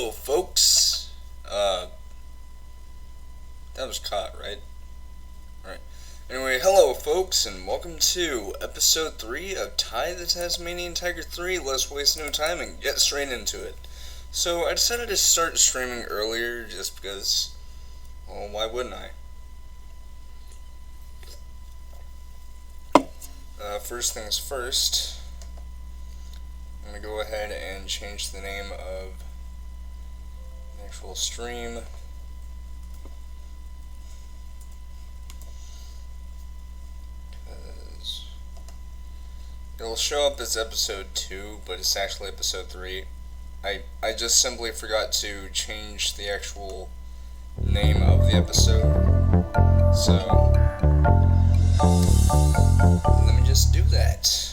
hello, folks. That was caught, right? Alright. Anyway, hello, folks, and welcome to episode 3 of Ty the Tasmanian Tiger 3. Let's waste no time and get straight into it. So, I decided to start streaming earlier just because, well, why wouldn't I? First things first, I'm going to go ahead and change the name of the actual stream. Because it'll show up as episode 2, but it's actually episode 3. I just simply forgot to change the actual name of the episode. So, let me just do that.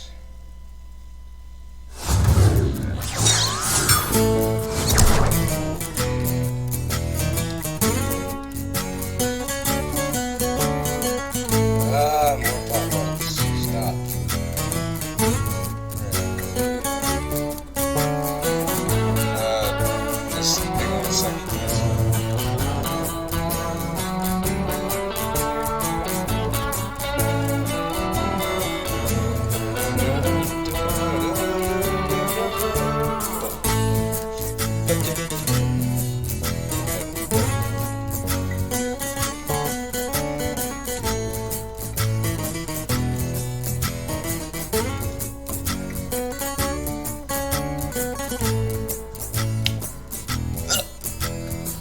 More potholes. Stop. Just hang on a second.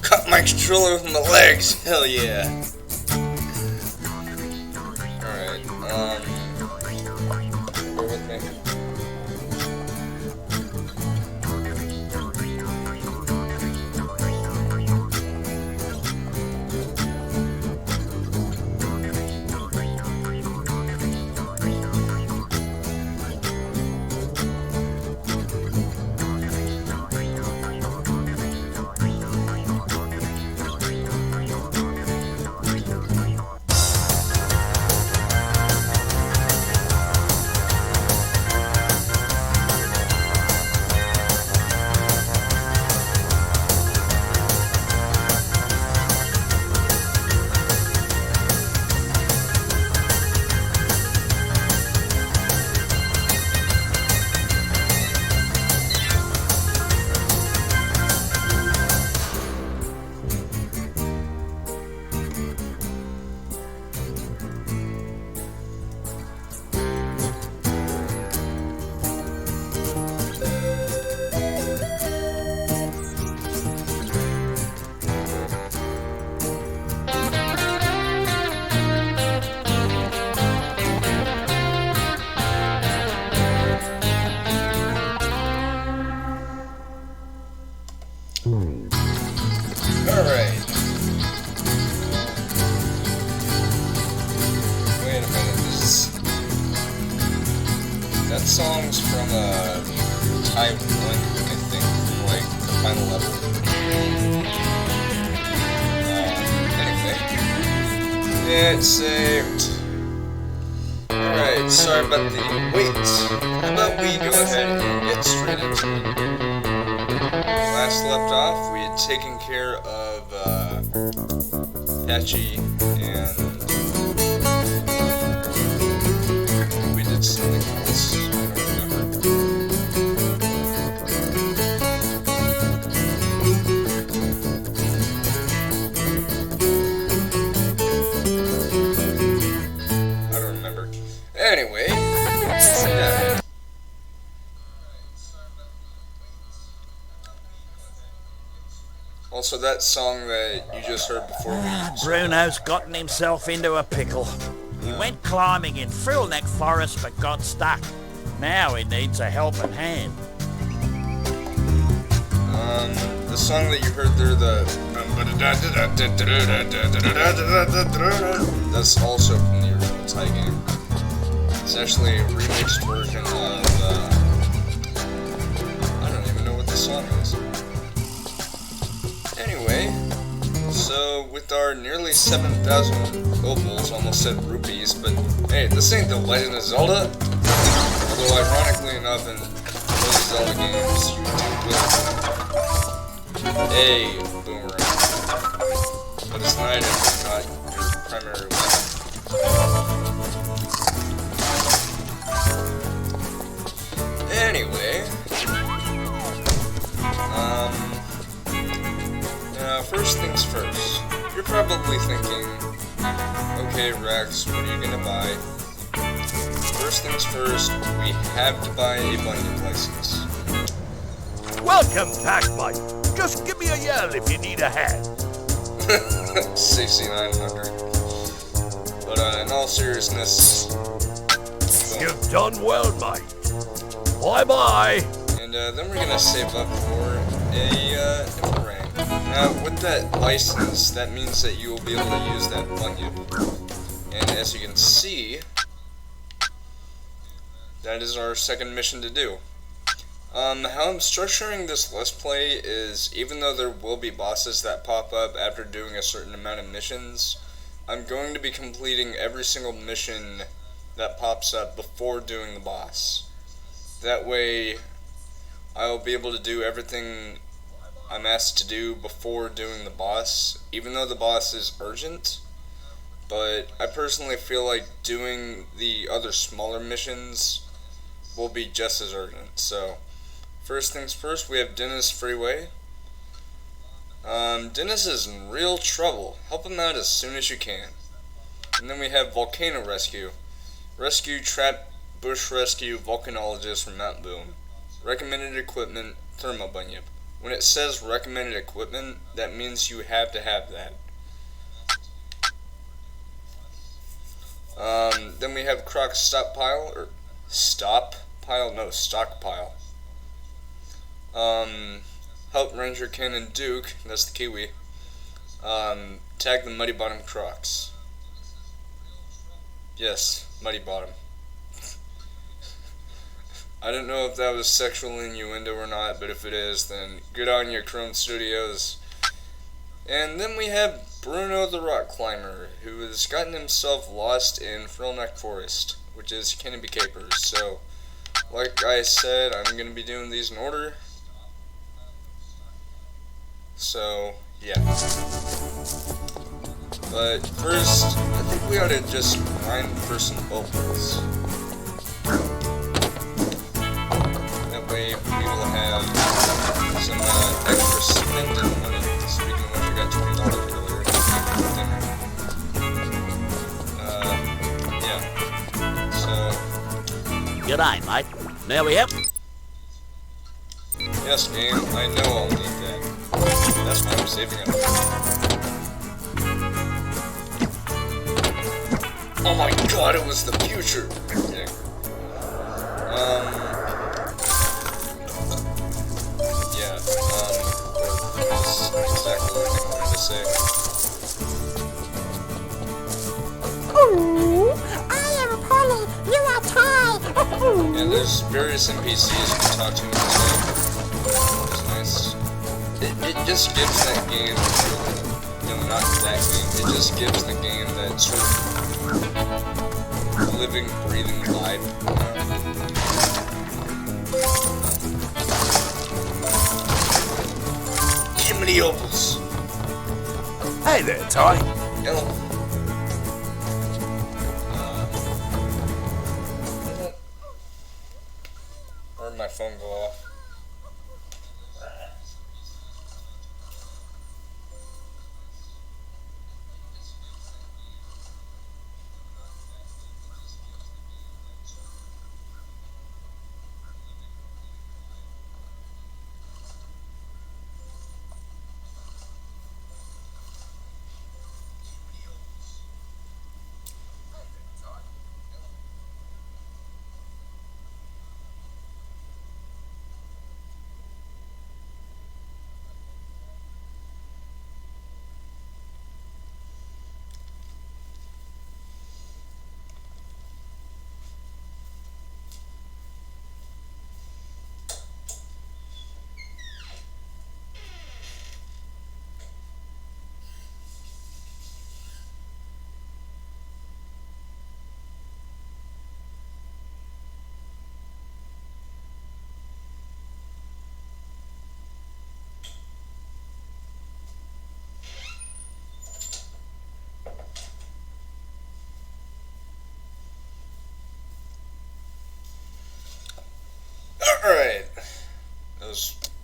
Cut my controller with my legs. Hell yeah. Alright, bear with me. Alright. Wait a minute, that song's from Type 1, I think, from like the final level. Anyway. It's saved. Alright, sorry about the wait. How about we go ahead and get straight into it? Last left off, we had taken care of Patchy, and we did something else. I don't remember. I don't remember. Anyway, yeah. Also, that song that you just heard before we... Bruno's gotten himself into a pickle. He went climbing in frillneck forest but got stuck. Now he needs a helping hand. The song that you heard there, that's also from the original Ty game. It's actually a remixed version of, I don't even know what the song is. Anyway, so with our nearly 7,000 opals, almost said rupees, but hey, this ain't The Legend of Zelda. Although ironically enough, in most Zelda games, you do win. a boomerang. But it's an item, not your primary weapon. Anyway, now first things first. You're probably thinking, okay Rex, what are you gonna buy? First things first, we have to buy a bunyip license. Welcome back, mate. Just give me a yell if you need a hand. 6900. But in all seriousness, You've done well, mate. Bye-bye. And then we're gonna save up for a boomerang. Now, with that license, that means that you will be able to use that bunyip. And as you can see, that is our second mission to do. How I'm structuring this Let's Play is, even though there will be bosses that pop up after doing a certain amount of missions, I'm going to be completing every single mission that pops up before doing the boss. That way, I'll be able to do everything I'm asked to do before doing the boss, even though the boss is urgent. But I personally feel like doing the other smaller missions will be just as urgent. So, first things first, we have Dennis Freeway. Dennis is in real trouble. Help him out as soon as you can. And then we have Volcano Rescue. Rescue Trap Bush Rescue Volcanologist from Mount Boom. Recommended equipment, Thermo Bunyip. When it says recommended equipment, that means you have to have that. Then we have Croc Stockpile. Help Ranger Ken and Duke, that's the Kiwi, tag the Muddy Bottom Crocs. Yes, Muddy Bottom. I don't know if that was sexual innuendo or not, but if it is, then good on you, Chrome Studios. And then we have Bruno the Rock Climber, who has gotten himself lost in Frillneck Forest, which is Kennedy Capers. So, like I said, I'm going to be doing these in order. So, yeah. But first, I think we ought to just grind for some opals. That way we will have some extra spending money. Speaking of which, I got $20 earlier. Yeah. So. G'day, mate. Now we have. Yes, game. I know I'll need that. That's why I'm saving it. Oh my god, it was the future! Okay. Yeah, that's exactly what I wanted to say. Ooh, I am Polly, you are Ty. And there's various NPCs you can talk to in this game. It's nice. It just gives that game, no, not that game, it just gives the game that sort of living, breathing vibe. Give me the opals. Hey there, Ty. Hello. Where'd my phone go off?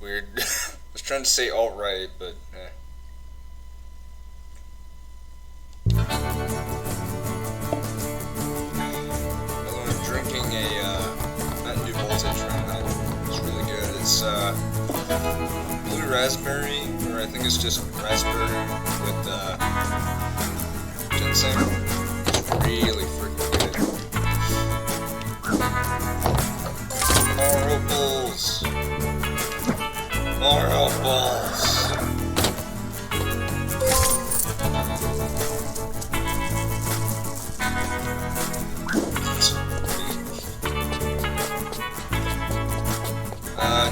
weird. I was trying to say alright, but eh. I'm drinking a Mountain Dew Voltage right now. It's really good. It's blue raspberry, or I think it's just raspberry with ginseng. It's really freaking good. Marbles! Marbles!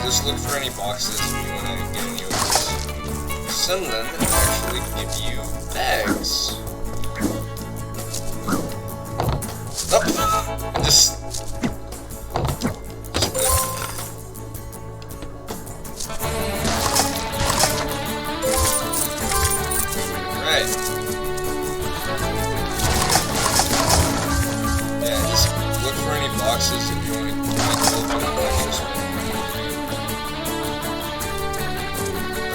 Just look for any boxes if you want to get any of those. Some of them actually give you bags. Oh! Just right. Yeah, just look for any boxes if you want to open them like this one.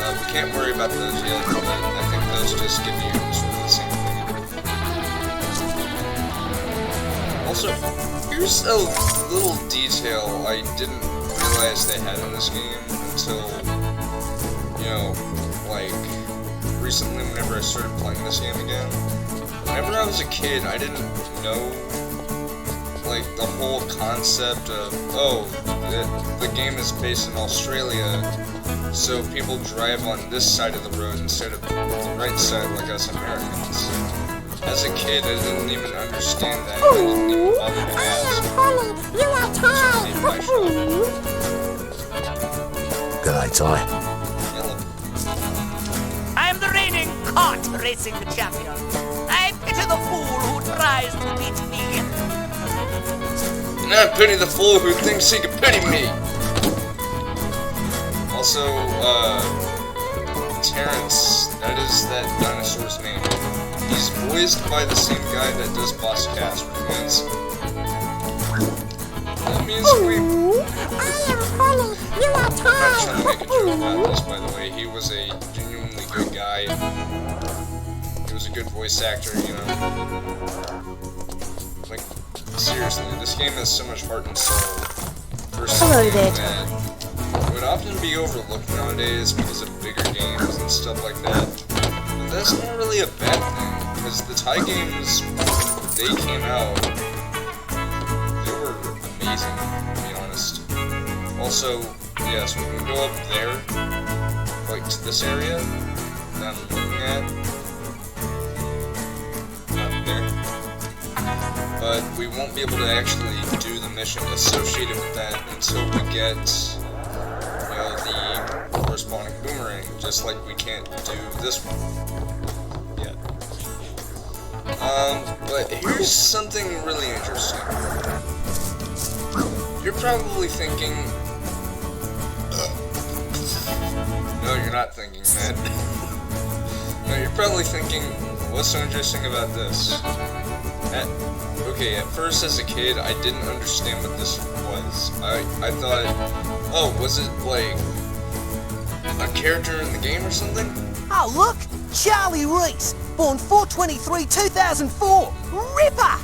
We can't worry about those yet, but I think those just give you sort of the same thing. Also, here's a little detail I didn't realize they had in this game until, you know, like, recently whenever I started playing this game again. Whenever I was a kid, I didn't know, like, the whole concept of, oh, the game is based in Australia, so people drive on this side of the road instead of the right side like us Americans. As a kid, I didn't even understand that. I didn't even bother to ask. You are tired. G'day, Ty. Hello. I am the reigning kart racing champion. I pity the fool who tries to beat me. And I pity the fool who thinks he can pity me. Also, Terrence, that is that dinosaur's name. He's voiced by the same guy that does Boss Cast, which means we... I am Polly. You are I'm not trying to make a tired. joke about this, by the way. He was a genuinely good guy. He was a good voice actor, you know. Like, seriously, this game has so much heart and soul. For something that would often be overlooked nowadays because of bigger games and stuff like that. But that's not really a bad thing, because the Thai games, when they came out, they were amazing, to be honest. Also, yes, we can go up there, like to this area that I'm looking at. Up there. But we won't be able to actually do the mission associated with that until we get, you know, the corresponding boomerang, just like we can't do this one yet. But here's something really interesting. You're probably thinking... No, you're not thinking that. No, you're probably thinking, what's so interesting about this? Okay, at first as a kid, I didn't understand what this was. I thought, oh, was it like a character in the game or something? Oh, look! Charlie Reese, born 4/23/2004. Ripper!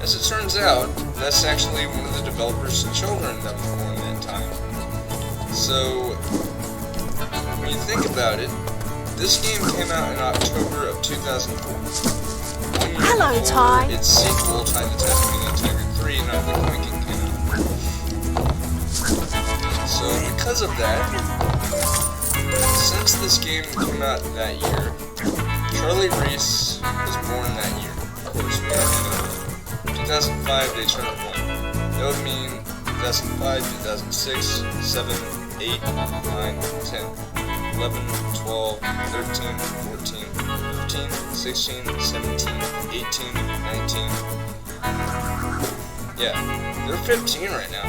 As it turns out, that's actually one of the developers' children that was born that time. So, when you think about it, this game came out in October of 2004. Hello, Ty. Its sequel, Ty the Tasmanian Tiger 3, Night of the Quaking, came out. So, because of that, since this game came out that year, Charlie Reese was born that year. Of course, we already know that. 2005, they turned 1. That would mean 2005, 2006, 7, 8, 9, 10, 11, 12, 13, 14, 15, 16, 17, 18, 19. Yeah, they're 15 right now.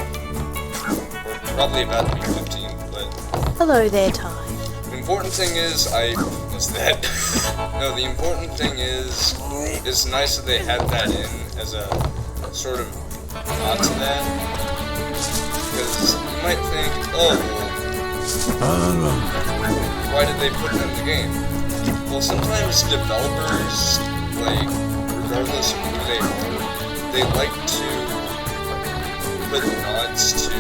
Or probably about to be 15, but... Hello there, Ty. The important thing is, No, the important thing is, it's nice that they had that in as a sort of nod to that. Because you might think, oh, well, Why did they put them in the game? Well, sometimes developers, like, regardless of who they are, they like to put nods to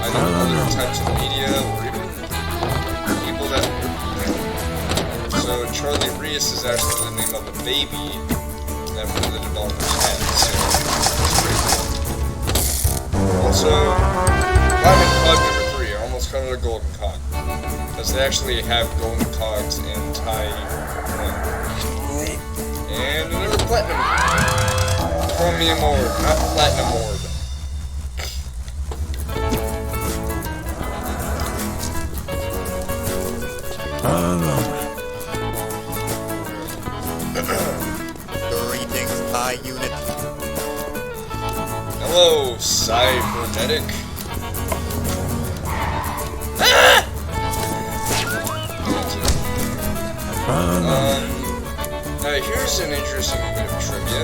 either other types of media or even people that work with them. So Charlie Reese is actually the name of a baby that one of the developers had, so it's pretty cool. Also, Platinum Cog number 3, I almost called it a Golden Cog, because they actually have Golden Cogs in Thai 1. And another Platinum Chromium Orb, not Platinum Orb. Greetings, Thai unit. Hello, cybernetic. Now here's an interesting bit of trivia.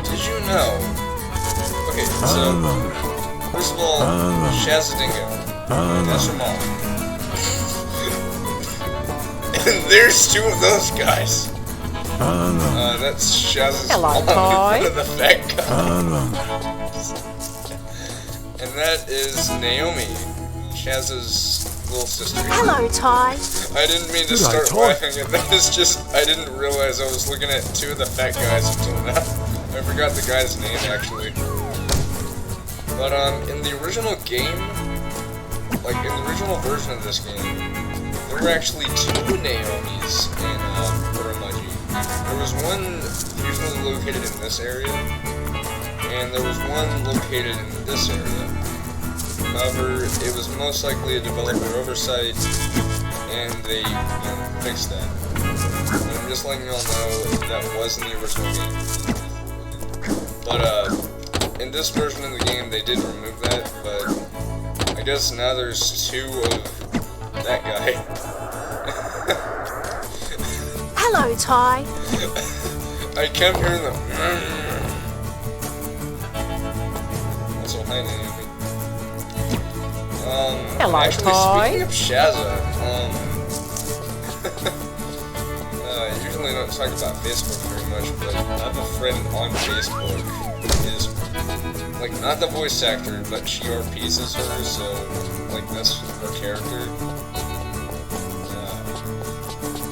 Did you know? Okay, so first of all, Shazadingo. That's her mom. And there's two of those guys. That's Shaz's Hello, mom, Ty. one of the fat guys. And that is Naomi, Shaz's little sister. Hello, Ty. I didn't mean to start laughing, and that is just, I didn't realize I was looking at two of the fat guys until now. I forgot the guy's name, actually. But, in the original game, like, in the original version of this game, there were actually two Naomis in, Perilous. There was one usually located in this area, and there was one located in this area. However, it was most likely a developer oversight, and they, fixed that. And I'm just letting y'all know that was in the original game. But, in this version of the game, they did remove that, but I guess now there's two of that guy. Hello, Ty. I kept hearing them. Also, hi, Naomi. Hello, actually, Ty. speaking of Shazza, usually don't talk about Facebook very much, but I have a friend on Facebook who is, like, not the voice actor, but she RPs as her, so, like, that's her character.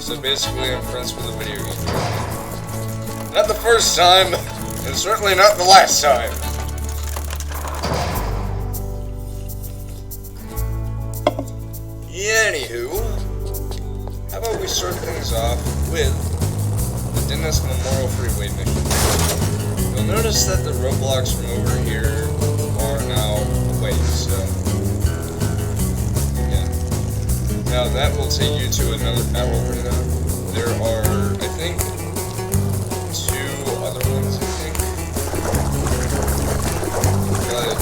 So basically, I'm friends with a video game character. Not the first time, and certainly not the last time. Anywho, how about we start things off with the Dennis Memorial Freeway mission. You'll notice that the roadblocks from over here are now away, so yeah. Now that will take you to another battle arena. There are, I think, two other ones, I think. But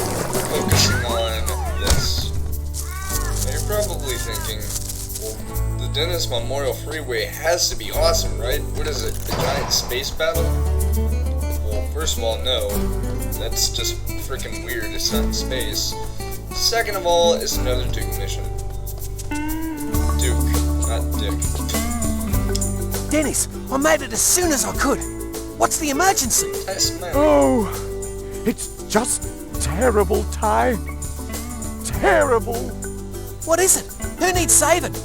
focusing on this. Now you're probably thinking, well, the Dennis Memorial Freeway has to be awesome, right? What is it, a giant space battle? Well, first of all, no. That's just freaking weird, it's not in space. Second of all, it's another Duke mission. Duke, not Dick. Dennis, I made it as soon as I could. What's the emergency? Tasmanian. Oh, it's just terrible, Ty. Terrible. What is it? Who needs saving?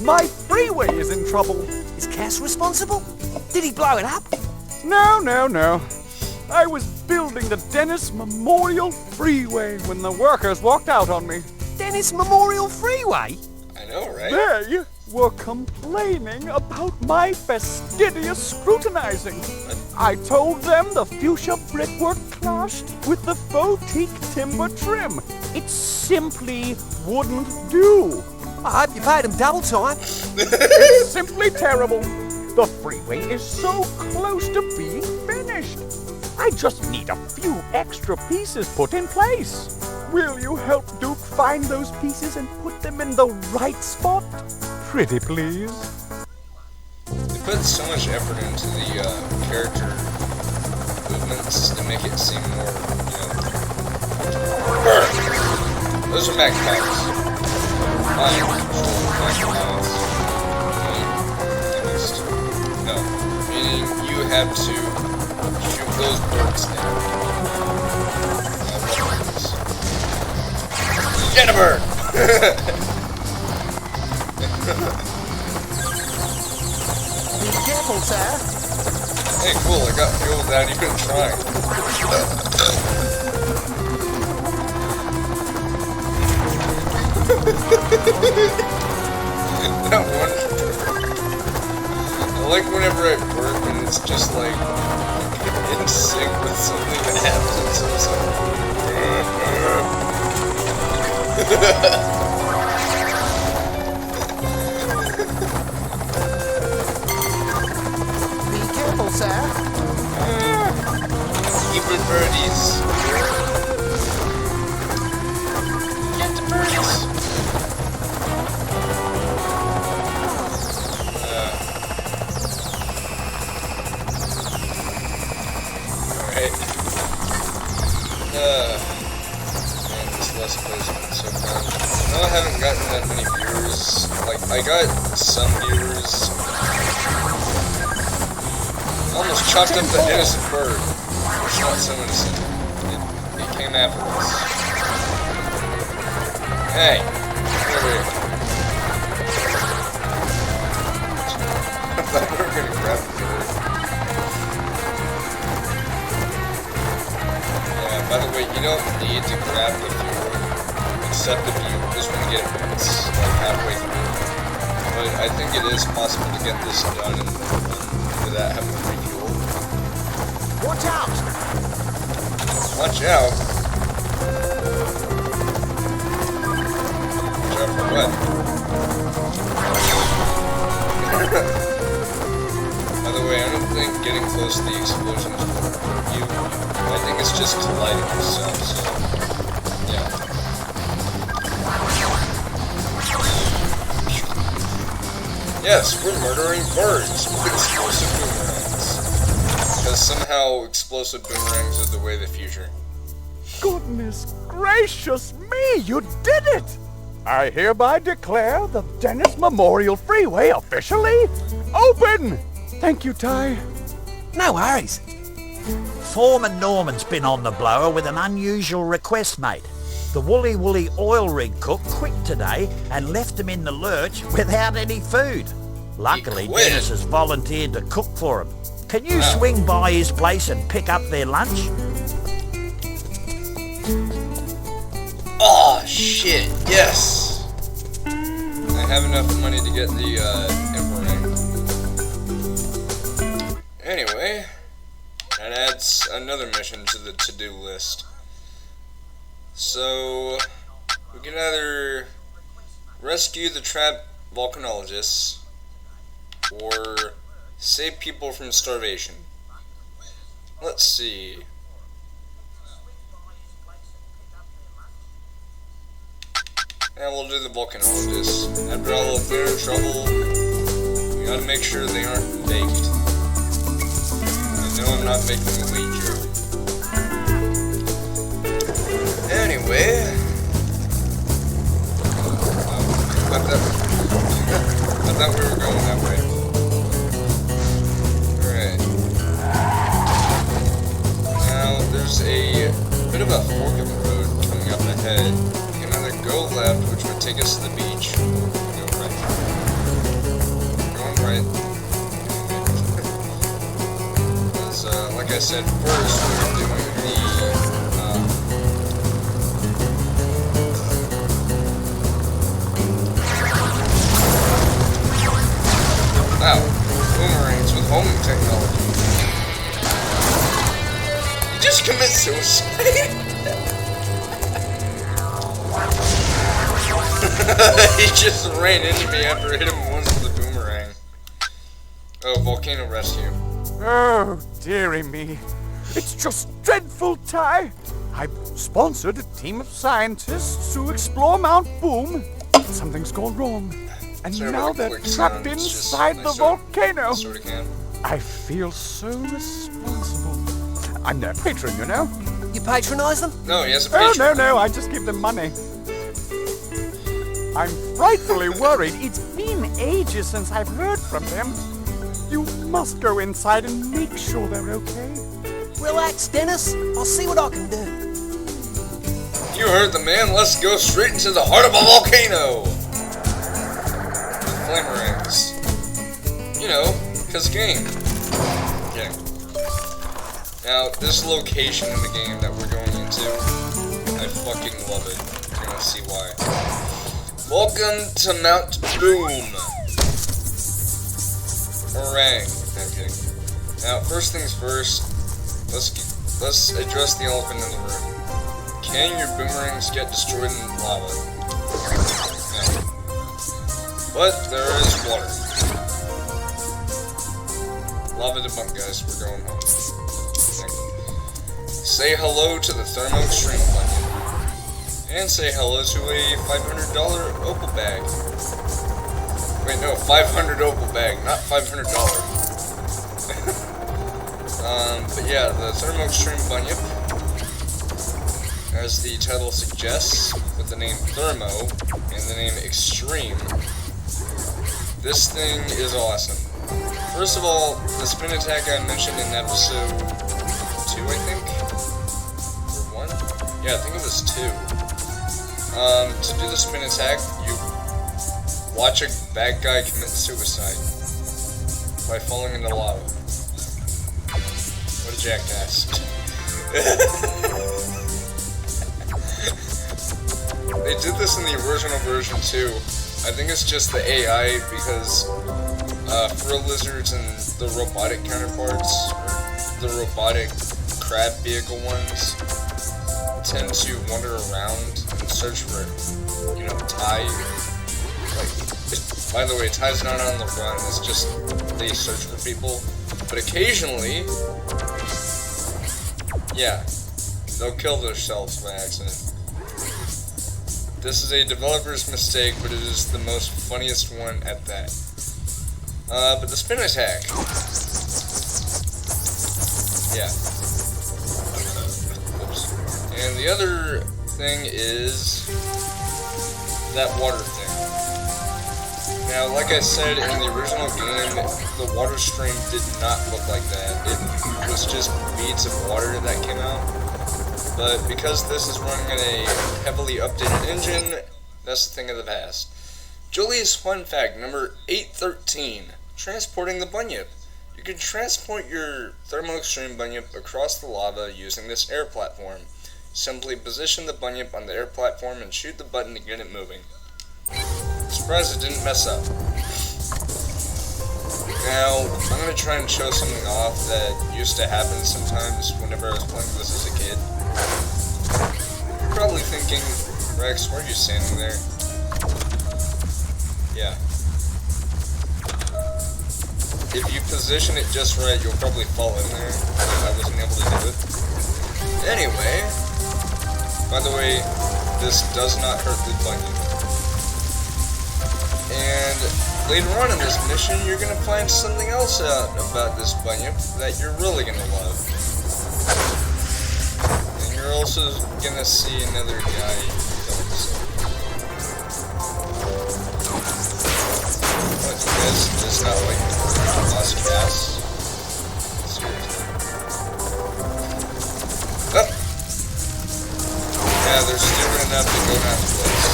My freeway is in trouble. Is Cass responsible? Did he blow it up? No. I was building the Dennis Memorial Freeway when the workers walked out on me. Dennis Memorial Freeway? I know, right? They were complaining about my fastidious scrutinizing. I told them the fuchsia brickwork clashed with the faux teak timber trim. It simply wouldn't do. I hope you paid him double time. It's simply terrible. The freeway is so close to being finished. I just need a few extra pieces put in place. Will you help Duke find those pieces and put them in the right spot? Pretty please. They put so much effort into the character movements to make it seem more, Burn! Those are magpies. mind control mechanisms. No. Meaning you have to shoot those birds down. Get a bird! Be careful, sir. Hey, cool, I got fuel without even trying. That one. I like whenever I burp and it's just like in sync with something that happens. Be careful, sir. Evil birdies. Get the birdies. Alright. Man, this Let's Play's been so fun. I know I haven't gotten that many viewers. Like, I got some viewers. I almost chopped up the innocent bird. It's not so innocent. It came after us. Hey! Over here. I thought we were gonna grab the bird. Yeah, by the way, you don't need to grab the fuel, except if you just want to get it once, like halfway through. But I think it is possible to get this done and without having to refuel. Watch out! Watch out? Watch out for what? By the way, I don't think getting close to the explosion is for you. I think it's just colliding yourself, so... yeah. Yes, we're murdering birds with explosive boomerangs. Because somehow explosive boomerangs are the way of the future. Goodness gracious me, you did it! I hereby declare the Dennis Memorial Freeway officially open! Thank you, Ty. No worries. Foreman Norman's been on the blower with an unusual request, mate. The Woolly Woolly oil rig cook quit today and left him in the lurch without any food. Luckily, He quit? Dennis has volunteered to cook for him. Can you swing by his place and pick up their lunch? Oh shit, yes! I have enough money to get the Emperor ring. Anyway, that adds another mission to the to-do list. So, we can either rescue the trapped volcanologists or save people from starvation. Let's see. And we'll do the volcanologists. After all, if they're in trouble, we gotta make sure they aren't baked. No, I'm not making a lead joke. Anyway. I thought we were going that way. Alright. Now, there's a bit of a fork in the road coming up ahead. We can either go left, which would take us to the beach, or go right. Going right. Because, like I said, first we're doing the wow, boomerangs with homing technology. You just commit suicide? He just ran into me after I hit him once with a boomerang. Oh, volcano rescue. Oh, dearie me. It's just dreadful, Ty. I've sponsored a team of scientists to explore Mount Boom. Something's gone wrong. And Sorry, now like they're quick trapped sounds, inside just the nice volcano. Soda can. I feel so responsible. I'm their patron, you know. You patronise them? No, he has a Oh, patron. no, I just give them money. I'm frightfully worried. It's been ages since I've heard from them. You must go inside and make sure they're okay. Relax, Dennis. I'll see what I can do. You heard the man. Let's go straight into the heart of a volcano. Flamerings. You know, 'cause game. Okay. Now, this location in the game that we're going into, I fucking love it. You're gonna see why. Welcome to Mount Boom. Orang. Okay. Now, first things first, let's address the elephant in the room. Can your boomerangs get destroyed in lava? No. But there is water. Lava debunked, guys. We're going home. Say hello to the Thermo Extreme Bunion. And say hello to a $500 opal bag. Wait, no, 500 opal bag, not $500. But yeah, the Thermo Extreme Bunyip, as the title suggests, with the name Thermo and the name Extreme, this thing is awesome. First of all, the spin attack I mentioned in episode 2, I think? Or 1? Yeah, I think it was 2. To do the spin attack, you watch a bad guy commit suicide by falling into lava. What a jackass. They did this in the original version too. I think it's just the AI because fur lizards and the robotic counterparts, or the robotic crab vehicle ones, tend to wander around and search for, you know, Ty. Like, by the way, Ty's not on the run, it's just they search for people. But occasionally, yeah, they'll kill themselves by accident. This is a developer's mistake, but it is the most funniest one at that. But the spin attack. Yeah. Oops. And the other thing is that water thing. Now, like I said, in the original game, the water stream did not look like that. It was just beads of water that came out. But because this is running in a heavily updated engine, that's the thing of the past. Julie's fun fact number 813. Transporting the Bunyip. You can transport your Thermo Extreme Bunyip across the lava using this air platform. Simply position the Bunyip on the air platform and shoot the button to get it moving. Surprised it didn't mess up. Now, I'm going to try and show something off that used to happen sometimes whenever I was playing this as a kid. You're probably thinking, Rex, why are you standing there? Yeah. If you position it just right, you'll probably fall in there. I wasn't able to do it. Anyway, by the way, this does not hurt the Bunyip. And later on in this mission, you're going to find something else out about this Bunyip that you're really going to love. And you're also going to see another guy kill himself. What, you guys just not like Lost Cast? Seriously. Oh! Yeah, they're stupid enough to go down the place.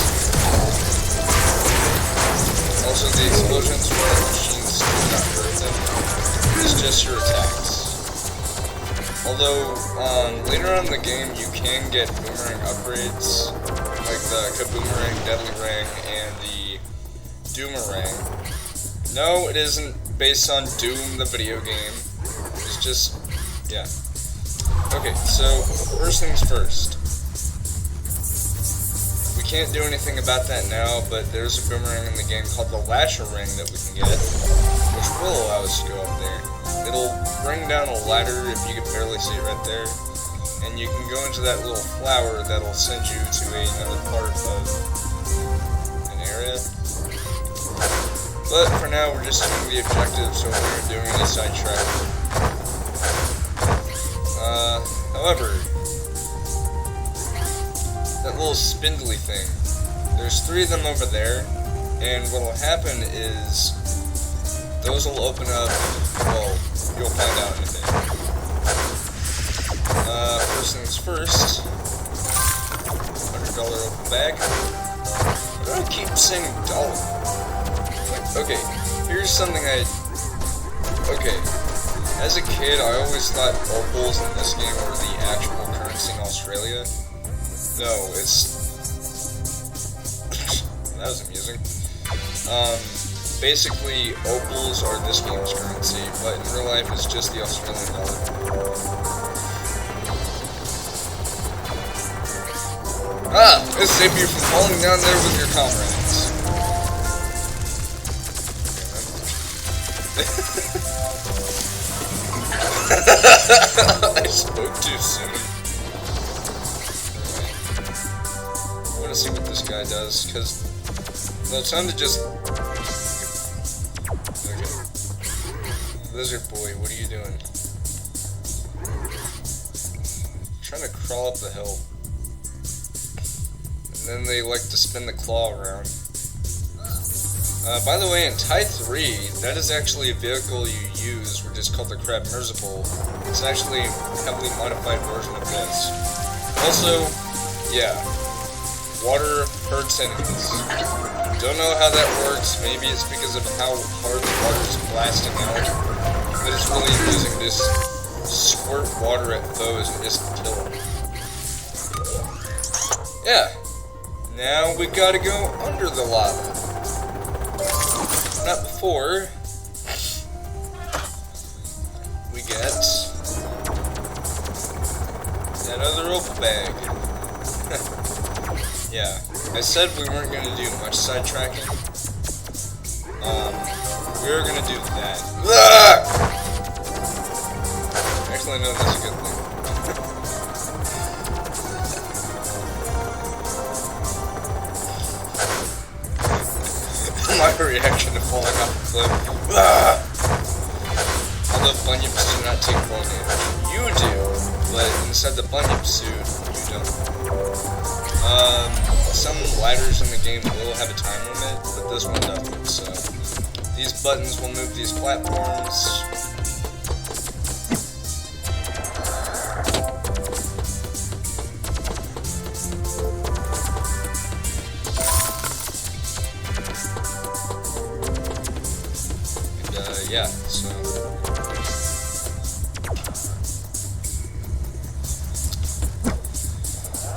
Also, the explosions from the machines do not hurt them. It's just your attacks. Although, later on in the game, you can get boomerang upgrades, like the Kaboomerang, Deadly Ring, and the Doomerang. No, it isn't based on Doom, the video game. It's just, yeah. Okay, so, first things first. We can't do anything about that now, but there's a boomerang in the game called the Lasher Ring that we can get, which will allow us to go up there. It'll bring down a ladder, if you can barely see it right there, and you can go into that little flower that'll send you to another part of an area. But for now, we're just doing the objective, so we're doing any sidetrack. However, that little spindly thing, there's 3 of them over there, and what'll happen is those will open up. Well, you'll find out in a bit. First things first. $100 open bag. Why do I keep saying dollar? Like, okay, here's something okay. As a kid, I always thought opals in this game were the actual currency in Australia. No, it's... that was amusing. Basically, opals are this game's currency, but in real life, it's just the Australian dollar. Ah! It saved you from falling down there with your comrades. I spoke too soon. I want to see what this guy does, because well, it's time to just... Okay. Lizard boy, what are you doing? I'm trying to crawl up the hill. And then they like to spin the claw around. By the way, in Tide 3, that is actually a vehicle you use, which is called the Crab Mersible. It's actually a heavily modified version of this. Also, yeah, water hurts enemies. Don't know how that works. Maybe it's because of how hard the water is blasting out. But it's really amusing to just squirt water at foes and just kill them. Yeah. Now we gotta go under the lava. Not before we get that other opal bag. Yeah, I said we weren't going to do much sidetracking. We were going to do that. Actually, no, that's a good thing. My reaction to falling off the cliff. Although bunyips do not take fall damage. You do, but inside the bunyip suit, you don't. Some ladders in the game will have a time limit, but this one doesn't, so these buttons will move these platforms. Yeah, so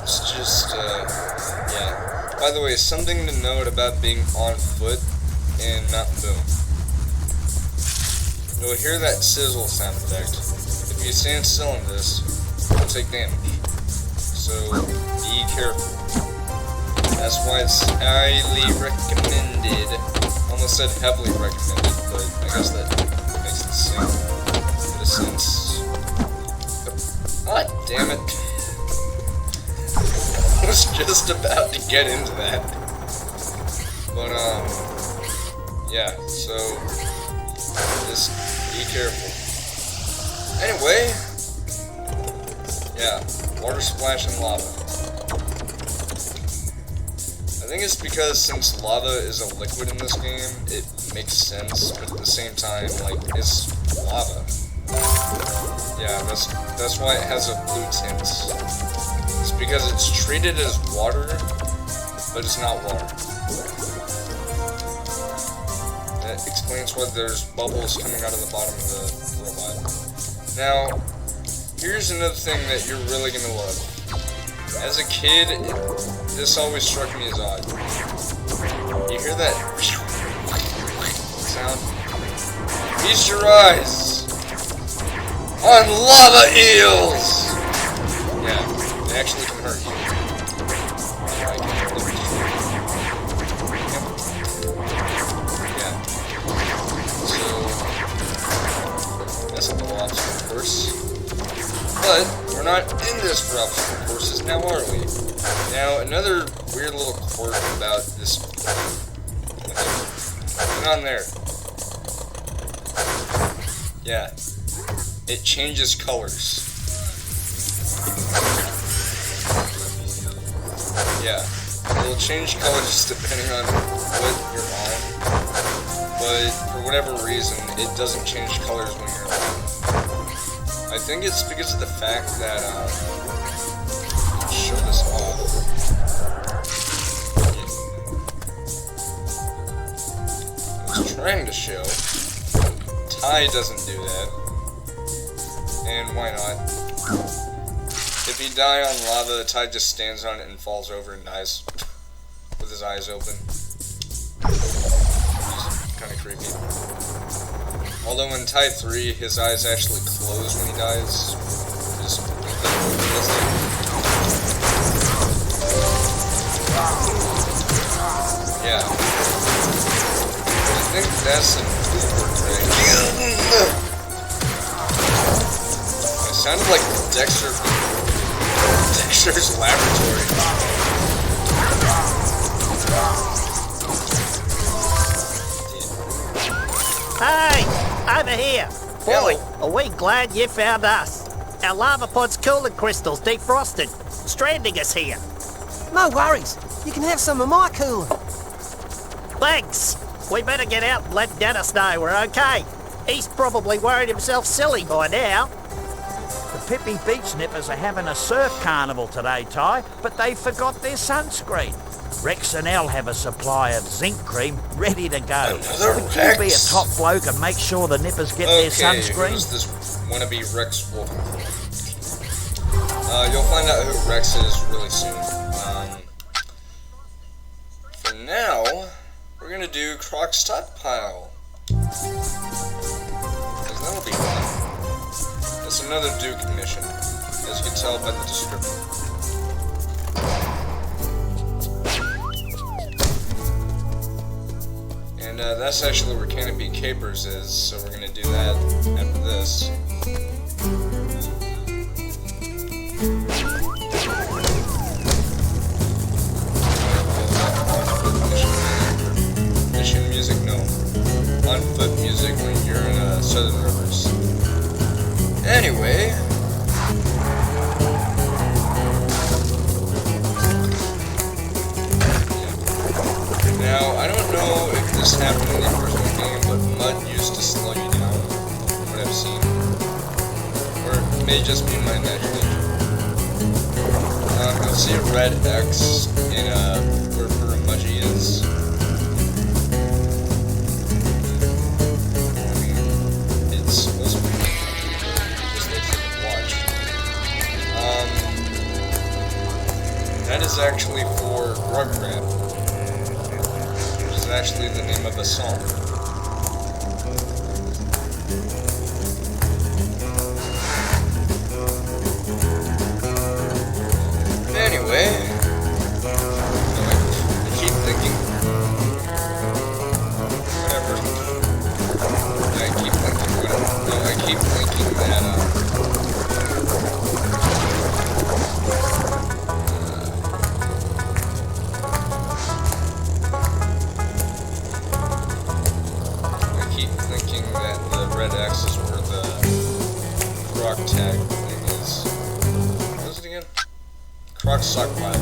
it's just, yeah. By the way, something to note about being on foot and not boom. You'll hear that sizzle sound effect. If you stand still in this, you'll take damage. So, be careful. That's why it's highly recommended. Almost said heavily recommended, but I guess that makes the same sense. God damn it. I was just about to get into that. But, yeah, so just be careful. Anyway, yeah, water splash and lava. I think it's because since lava is a liquid in this game, it makes sense, but at the same time, like, it's lava. Yeah, that's why it has a blue tint. It's because it's treated as water, but it's not water. That explains why there's bubbles coming out of the bottom of the robot. Now, here's another thing that you're really gonna love. As a kid, this always struck me as odd. You hear that sound? Feast your eyes on lava eels! Yeah, they actually can hurt you. Yeah. So, that's a little obstacle course. But, we're not in this for obstacle courses now, are we? Now, another weird little quirk about this... Get on there. Yeah. It changes colors. Yeah. It'll change colors depending on what you're on, but for whatever reason, it doesn't change colors when you're on. I think it's because of the fact that, show this off. I was trying to show. Ty doesn't do that. And why not? If you die on lava, the Ty just stands on it and falls over and dies. With his eyes open. Kind of creepy. Although in Ty 3, his eyes actually close when he dies. Just yeah. I think that's an Uber thing. It sounded like Dexter's laboratory. Hey, over here. Boy, Hello. are we glad you found us. Our lava pod's cooling crystals defrosted, stranding us here. No worries. You can have some of my cooler. Thanks. We better get out and let Dennis know we're okay. He's probably worried himself silly by now. The Pippi Beach Nippers are having a surf carnival today, Ty, but they forgot their sunscreen. Rex and Elle have a supply of zinc cream ready to go. Another Would you be a Rex? top bloke and make sure the nippers get their sunscreen? Who's this wannabe Rex Wolf? You'll find out who Rex is really soon. For now, we're gonna do Croc Stockpile. Because that'll be fun. It's another Duke mission, as you can tell by the description. And that's actually where Canopy Capers is, so we're gonna do that after this. Mission music, no. On foot music when you're in Southern Rivers. Anyway. Now, I don't know if this happened in the original game, but mud used to slow you down, from what I've seen. Or it may just be my imagination. You'll see a red X in where Puramuji is. I mean, it's supposed to be just looks like a watch. That is actually for Rugrat. Actually the name of a song. Anyway, I keep thinking, whatever. I keep thinking that, red X is where the Croc tag thing is. What is it again? Croc Stockpile.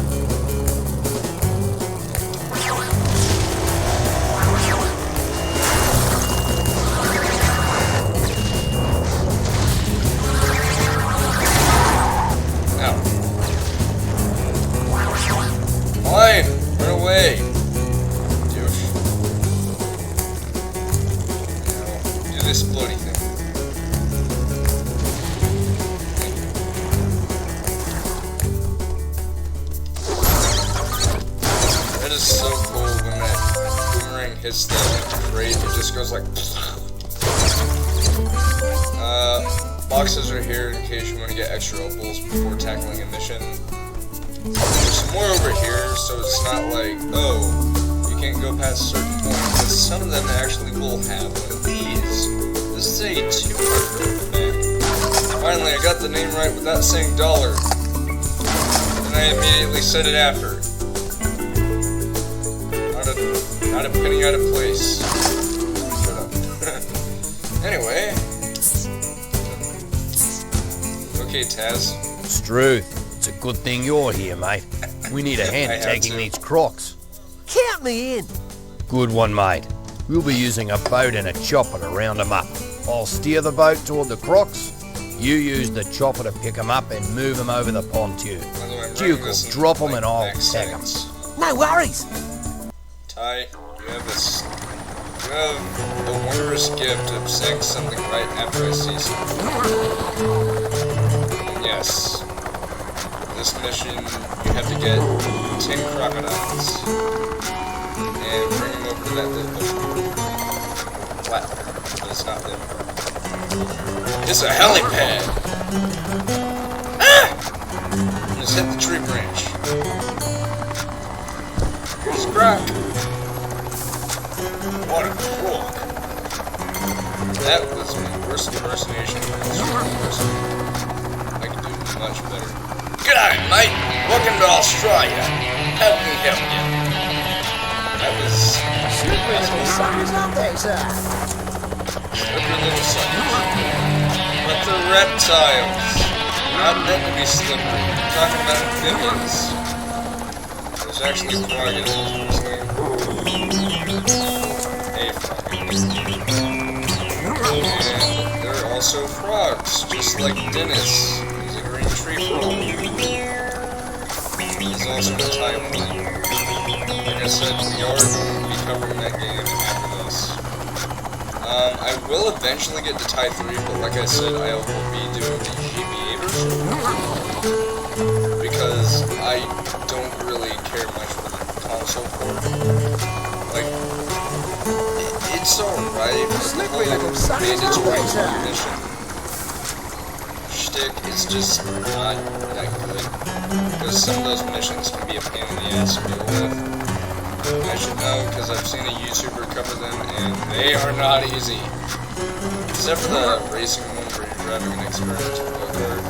Ow. Fine! Run away! Douche. This bloody thing. That is so cool when that boomerang hits the crate, it just goes like. Boxes are here in case you want to get extra opals before tackling a mission. There's some more over here, so it's not like, oh, you can't go past a certain point, but some of them actually will have one of these. This is a 200 man. Finally, I got the name right without saying dollar. And I immediately said it after. Not a penny out of place. Shut up. Anyway. Okay, Taz. Struth, it's a good thing you're here, mate. We need a hand I have taking to. these crocs. Count me in. Good one, mate. We'll be using a boat and a chopper to round them up. I'll steer the boat toward the crocs. You use the chopper to pick them up and move them over the pontoon. By the way, I'm Duke running will this in, drop them like, and I'll max tag them. settings. No worries. Ty, you have a wondrous gift of saying something right after I say something. Yes. This mission, you have to get 10 crocodiles and bring them over to that little platform. But it's not them. It's a helipad! Ah! Just hit the tree branch. Here's Croc. What a crook. That was my worst impersonation of a person. I could do much better. G'day, mate. Welcome to Australia. How can we help you? That was... Slippery little suckers, aren't they, sir? Slippery little suckers. But the reptiles. Not meant to be slippery. I'm talking about amphibians. There's actually a frog in this game. A frog. And there are also frogs, just like Dennis. He's a green tree frog. He's also a Taiwan. Like I said, we are going to be covering that game after this. I will eventually get to Tie 3, but like I said, I will be doing the GBA version. Because I don't really care much for the console port. Like, it's alright, but the whole mandatory mission shtick is just not that good. Because some of those missions can be a pain in the ass to deal with. I should know, because I've seen a YouTuber cover them, and they are not easy. Except for the racing one where you're driving an experimental go-kart.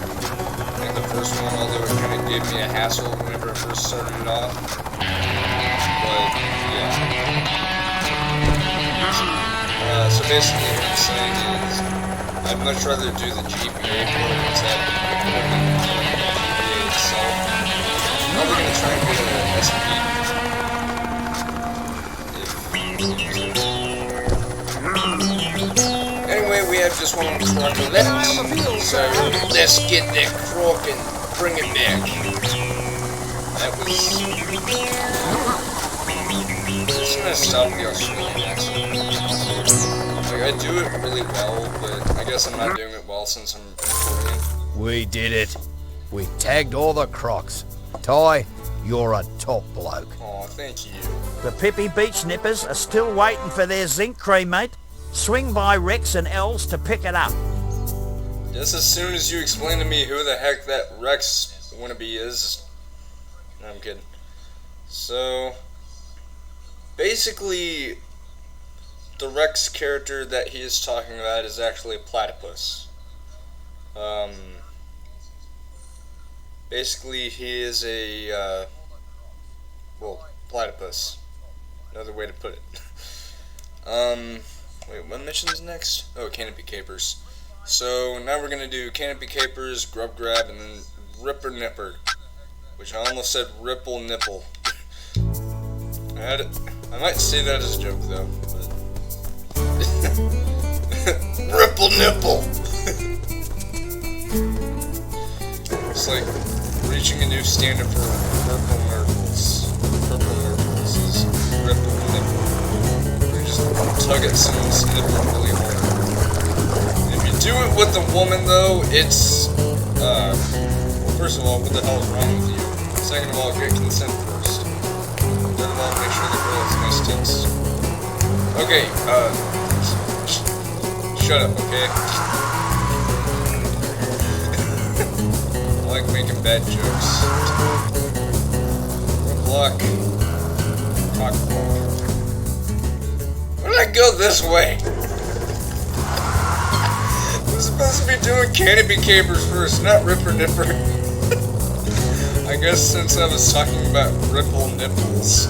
And the first one, although it kind of gave me a hassle whenever I first started it off. But, yeah. So basically what I'm saying is, I'd much rather do the GPA port instead of recording the GPA itself. I'm probably going to try and get an SP. Anyway, we have just one crocolet, so let's get that croc and bring it back. That was... I'm just gonna stop the Australian accent. Like, I do it really well, but I guess I'm not doing it well since I'm recording. We did it. We tagged all the crocs. Ty, you're a top bloke. Aw, thank you. The Pippi Beach Nippers are still waiting for their zinc cream, mate. Swing by Rex and Els to pick it up. Just as soon as you explain to me who the heck that Rex wannabe is. No, I'm kidding. So, basically, the Rex character that he is talking about is actually a platypus. Basically, he is a, platypus. Another way to put it. Wait, what mission's next? Oh, Canopy Capers. So, now we're gonna do Canopy Capers, Grub Grab, and then Ripper Nipper. Which I almost said Ripple Nipple. I might say that as a joke, though. But Ripple Nipple! It's like reaching a new standard for purple nurples. Purple nurples is Ripple Nipple. You just tug at someone's nipple really hard. If you do it with a woman, though, it's, well, first of all, what the hell is wrong with you? Second of all, get consent first. Third of all, make sure the girl has nice tits. Okay, shut up, okay? I like making bad jokes. Block. Cock block. Why did I go this way? I'm supposed to be doing Canopy Capers first, not Ripper Nipper. I guess since I was talking about ripple nipples.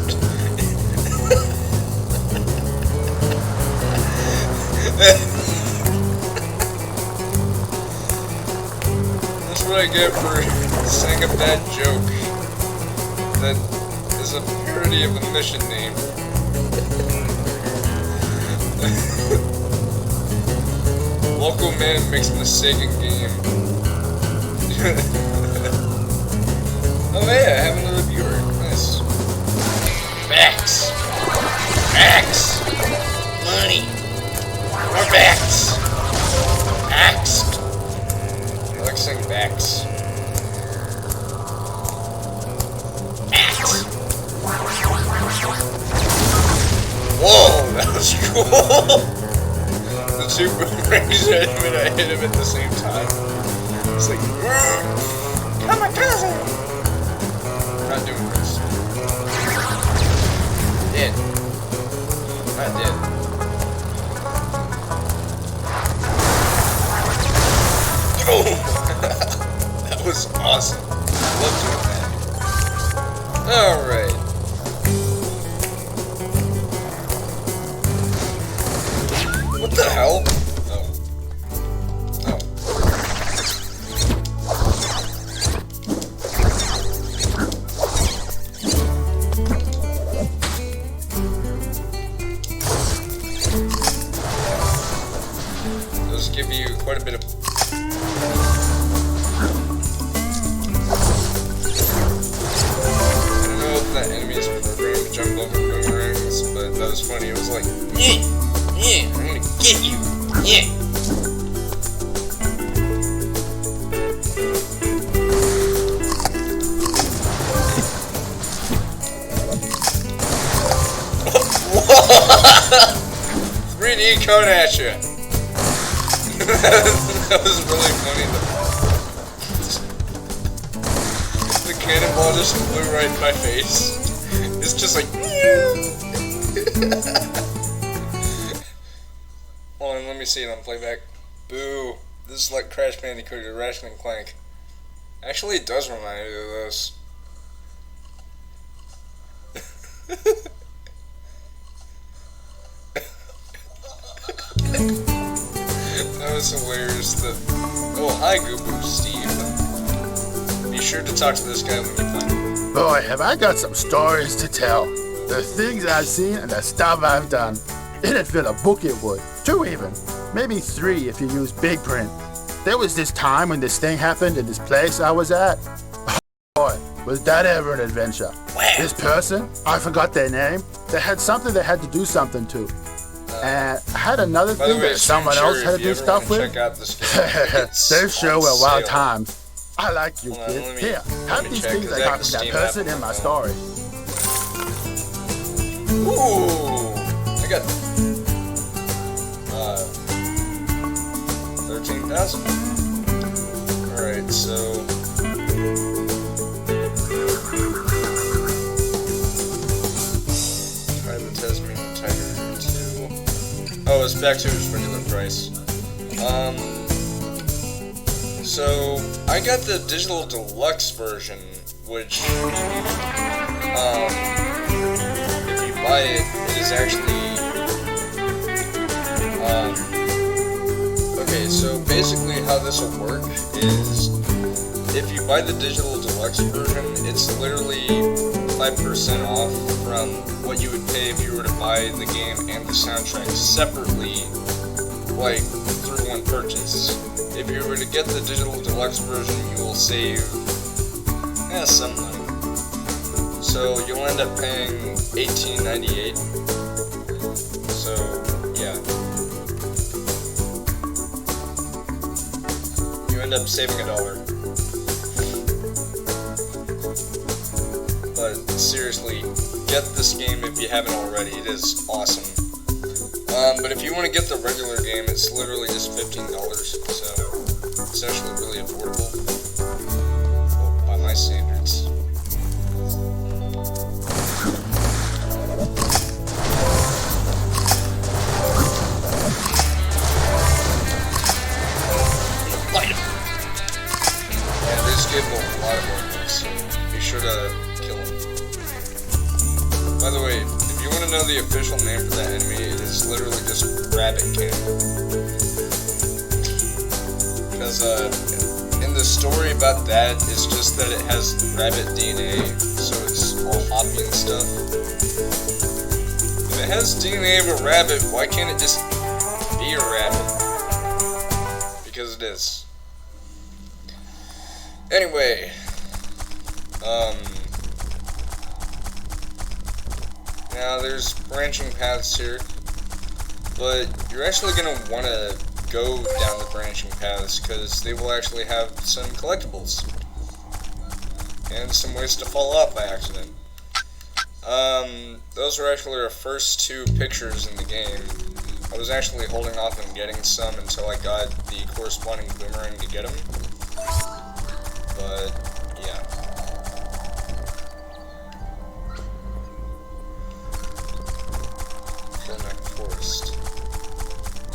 That's what I get for saying a bad joke. that is a parody of a mission name. Local man makes mistake in game. Oh hey, I have another viewer. Nice. Facts. Facts. Money. More facts. Facts. I like saying facts. Facts. Whoa, that was cool. The two boomerangs hit him and I hit him at the same time. It's like, kamikaze! I'm not doing this. Dead. Not dead. Oh! That was awesome. I love doing that. Alright. What the hell? Oh. Oh. Those give you quite a bit of... I don't know if that enemy is programmed to jump over boomerangs, but that was funny. It was like, yeah, I'm gonna get you, yeah. Whoa! 3D cone at you. That was really funny though. The cannonball just flew right in my face. It's just like, hold on, let me see it on playback. Boo. This is like Crash Bandicoot or Ratchet and Clank. Actually, it does remind me of this. That was hilarious. Oh, hi, Gooboo Steve. Be sure to talk to this guy when you find him. Boy, have I got some stories to tell. The things I've seen and the stuff I've done. It'd fill a book, it would. 2 even. Maybe 3 if you use big print. There was this time when this thing happened in this place I was at. Oh, boy, was that ever an adventure. Wow. This person, I forgot their name, they had something they had to do something to. And I had another By the thing way, that someone else had to do stuff with. Check out this game. They sure were wild times. I like you, Hold on, kid. let me- Here, let have me these check, things 'cause I I got have from the that Steam person app in my on my story. Ooh, I got 13,000. All right, so try the Tasmanian Tiger 2. Oh, it's back to its regular price. So I got the digital deluxe version, which if you buy it, it is actually okay, so basically how this will work is if you buy the digital deluxe version, it's literally 5% off from what you would pay if you were to buy the game and the soundtrack separately, like through one purchase. If you were to get the digital deluxe version, you will save some money. So you'll end up paying $18.98. So yeah, you end up saving $1. But seriously, get this game if you haven't already. It is awesome. But if you want to get the regular game, it's literally just $15. So it's actually really affordable. Well, by my standards. Light him! And this give him a lot of weapons, so be sure to kill him. By the way, if you want to know the official name for that enemy, it is literally just Rabbit King. Because in the story about that, it's just that it has rabbit DNA, so it's all hoppy and stuff. If it has DNA of a rabbit, why can't it just be a rabbit? Because it is. Anyway, now there's branching paths here, but you're actually going to want to go down the branching paths because they will actually have some collectibles and some ways to fall off by accident. Those were actually our first two pictures in the game. I was actually holding off on getting some until I got the corresponding boomerang to get them. But, yeah. Burneck Forest.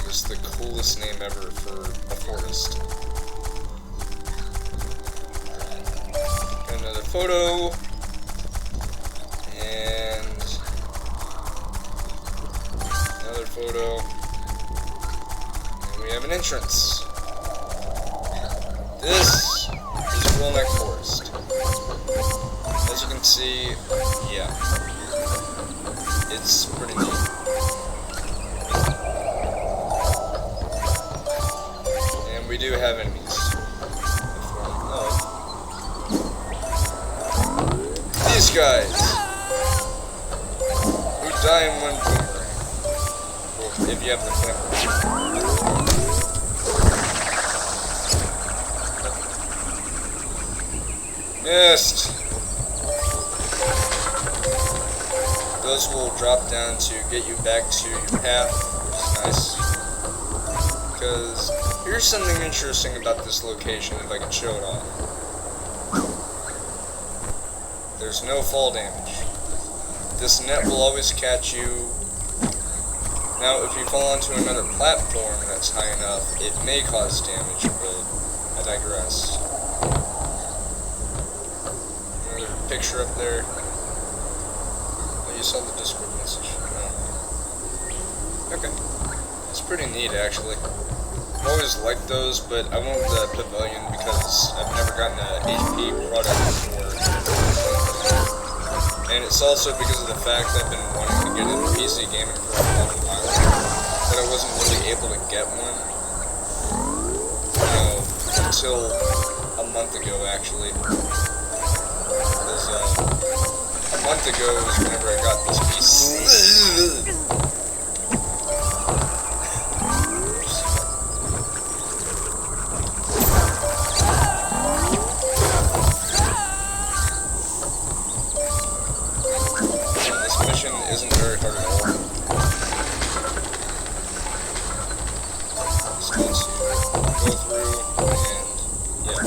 Just the coolest name ever for a forest. Got another photo. And another photo. And we have an entrance. This is Perilous Forest. As you can see, yeah, it's pretty neat. And we do have enemies. These guys, who die in one boomerang. Well, if you have the flamethrower. Missed! Those will drop down to get you back to your path, which is nice. Because here's something interesting about this location, if I can show it off. There's no fall damage. This net will always catch you. Now, if you fall onto another platform that's high enough, it may cause damage, but I digress. Picture up there. Oh, you saw the Discord message. Oh. Okay. It's pretty neat, actually. I've always liked those, but I went with the Pavilion because I've never gotten a HP product before. And it's also because of the fact that I've been wanting to get into PC gaming for a long while, but I wasn't really able to get one. Until a month ago, actually. A month ago was whenever I got this piece. This mission isn't very hard at all. Just need to go through and, yeah.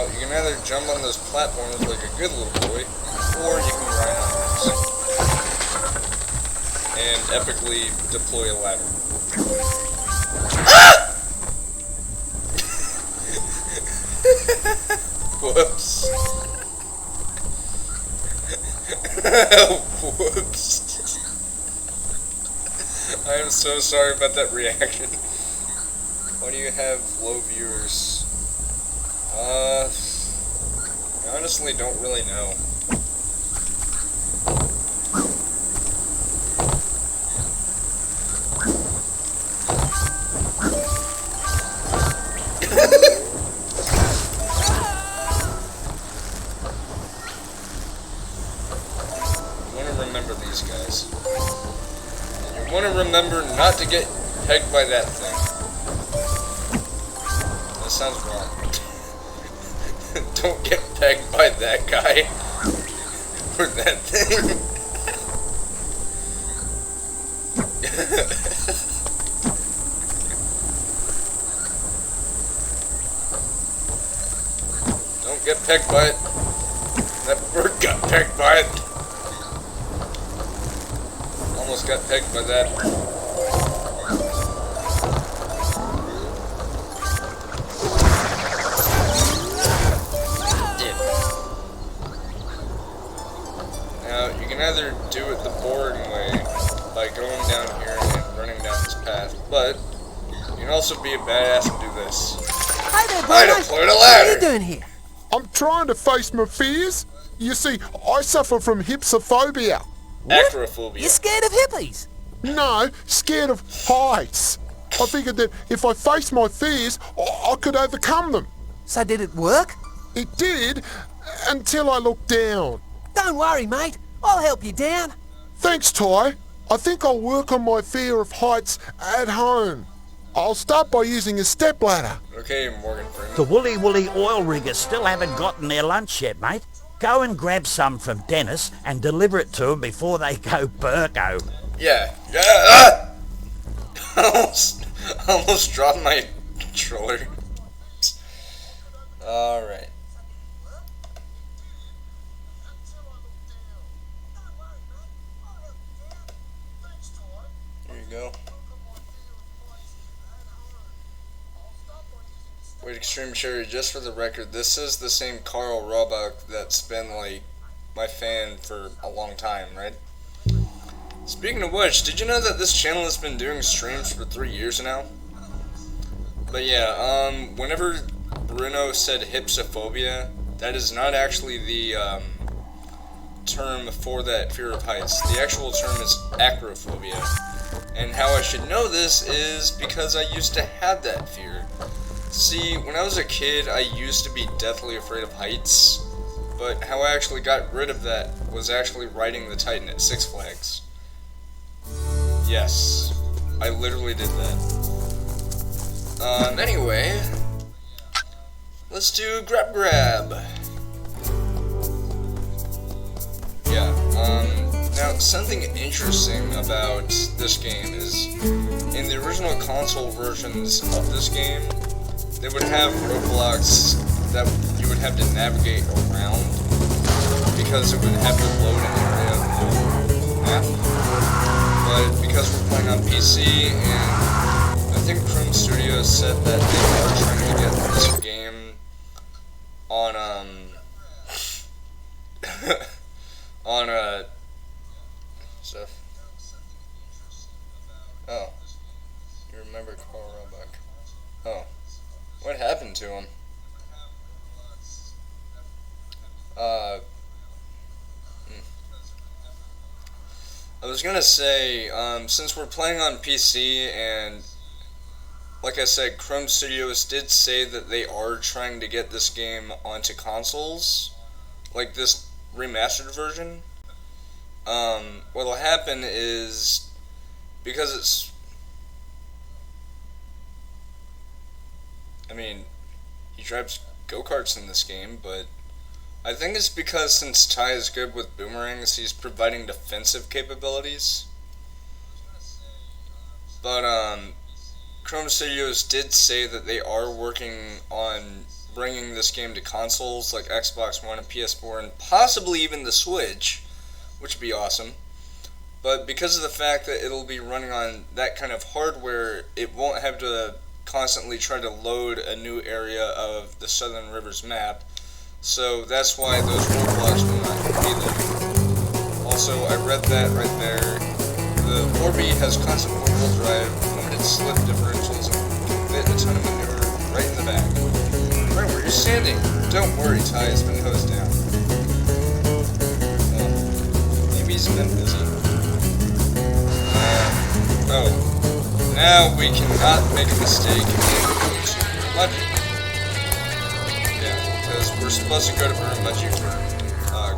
You can either jump on those platforms like a good little boy, or you can ride on those and epically deploy a ladder. Whoops. Whoops. I am so sorry about that reaction. Why do you have low viewers? I honestly don't really know. You want to remember these guys. And you want to remember not to get pegged by that thing. That sounds wrong. Don't get pegged by that guy or that thing. Don't get pegged by it. That bird got pegged by it. Almost got pegged by that. You can either do it the boring way by going down here and running down this path, but you can can also be a badass and do this. Hey there, I Bruno. deployed a What ladder. are you doing here? I'm trying to face my fears. You see, I suffer from hypsophobia. Acrophobia. You're scared of hippies? No, scared of heights. I figured that if I faced my fears, I could overcome them. So did it work? It did, until I looked down. Don't worry, mate. I'll help you down. Thanks, Ty. I think I'll work on my fear of heights at home. I'll start by using a stepladder. Okay, Morgan Freeman. The Woolly Woolly oil riggers still haven't gotten their lunch yet, mate. Go and grab some from Dennis and deliver it to them before they go burko. Yeah. Ah! almost dropped my controller. Alright. Here you go. Wait, Extreme Cherry, just for the record, this is the same Carl Roebuck that's been, like, my fan for a long time, right? Speaking of which, did you know that this channel has been doing streams for 3 years now? But yeah, whenever Bruno said hypsophobia, that is not actually the, term for that fear of heights. The actual term is acrophobia. And how I should know this is because I used to have that fear. See, when I was a kid, I used to be deathly afraid of heights, but how I actually got rid of that was actually riding the Titan at Six Flags. Yes, I literally did that. Anyway, let's do grab. Yeah, now something interesting about this game is, in the original console versions of this game, they would have roadblocks that you would have to navigate around because it would have to load an area of the map. But because we're playing on PC, and I think Chrome Studios said that they are trying to get this game on stuff. Oh, you remember Carl Roebuck? Oh. What happened to him? I was gonna say, since we're playing on PC, and like I said, Chrome Studios did say that they are trying to get this game onto consoles, like this remastered version. What'll happen is, because it's, I mean, he drives go-karts in this game, but I think it's because since Ty is good with boomerangs, he's providing defensive capabilities. But, Chrome Studios did say that they are working on bringing this game to consoles like Xbox One and PS4 and possibly even the Switch, which would be awesome. But because of the fact that it'll be running on that kind of hardware, it won't have to constantly try to load a new area of the Southern Rivers map, so that's why those roadblocks will not be there. Also, I read that right there. The 4B has constant four-wheel drive, limited slip differentials, and can fit a ton of manure right in the back. Right where you're standing. Don't worry, Ty has been hosed down. Well, maybe he's been busy. Oh. Now we cannot make a mistake and go to Urumqi. Yeah, because we're supposed to go to Urumqi for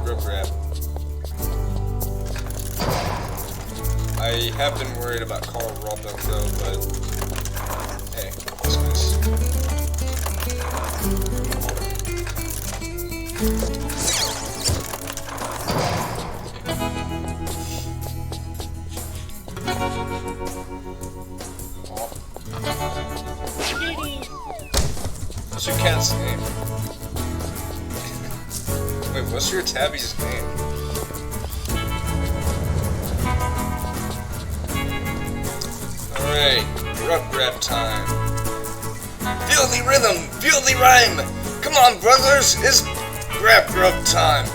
grub grab. I have been worried about Carl Roebuck though, but hey, that's nice. What's your cat's name? Wait, what's your tabby's name? Alright, grub grab time. Feel the rhythm, feel the rhyme! Come on, brothers, it's grab time.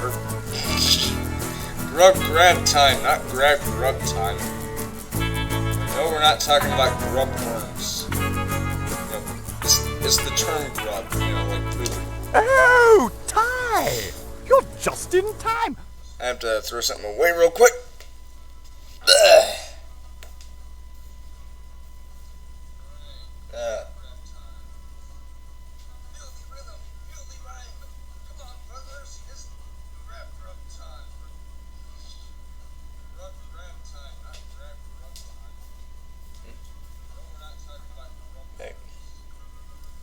Or grab time, not grab time. No, we're not talking about grub worms. It's the term grub, like poo. Oh, Ty! You're just in time. I have to throw something away real quick. Ugh.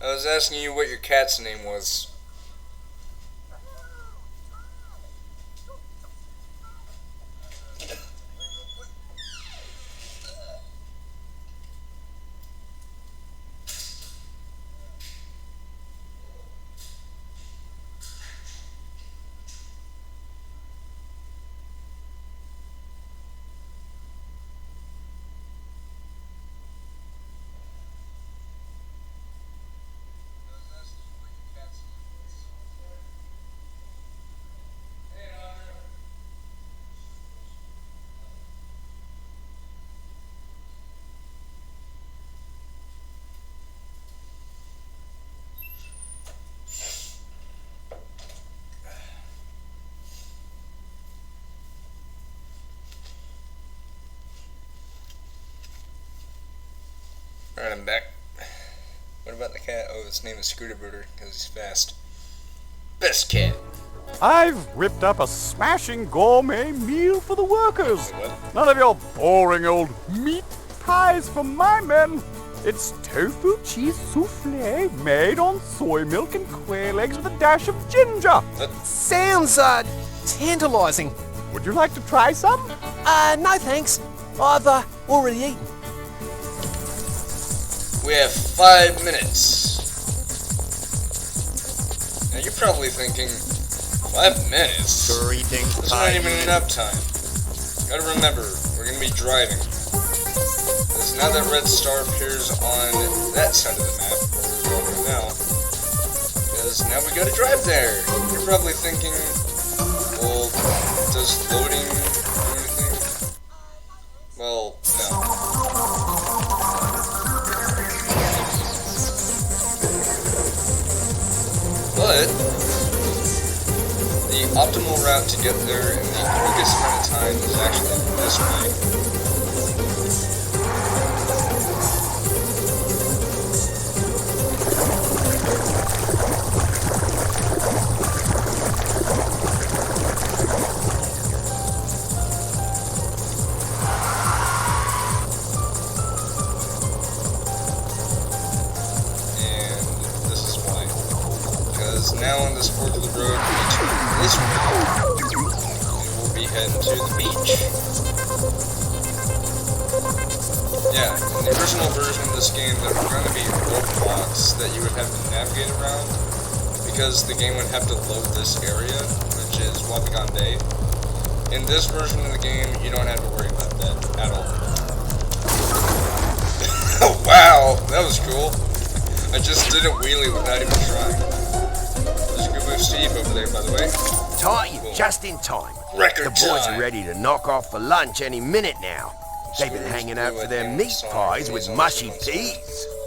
I was asking you what your cat's name was. Alright, I'm back. What about the cat? Oh, his name is Scooter Booter, because he's fast. Best cat. I've whipped up a smashing gourmet meal for the workers. What? None of your boring old meat pies for my men. It's tofu cheese souffle made on soy milk and quail eggs with a dash of ginger. Sounds, tantalizing. Would you like to try some? No thanks. I've, already eaten. We have 5 minutes. Now you're probably thinking, 5 minutes? Greetings, That's not even enough time. Gotta remember, we're gonna be driving. Because now that red star appears on that side of the map, where we're going now, because now we gotta drive there. You're probably thinking, well, does loading do anything? Well, no. But the optimal route to get there in the quickest amount of time is actually this way. Now on this fork of the road, we turn this way, and we'll be heading to the beach. Yeah, in the original version of this game, there were going to be roadblocks that you would have to navigate around, because the game would have to load this area, which is Wapagon Bay. In this version of the game, you don't have to worry about that at all. Oh, wow, that was cool. I just did a wheelie without even trying. Steve over there, by the way. Ty, you're just in time. Record The boys time. are ready to knock off for lunch any minute now. They've been hanging out for their meat pies with mushy peas.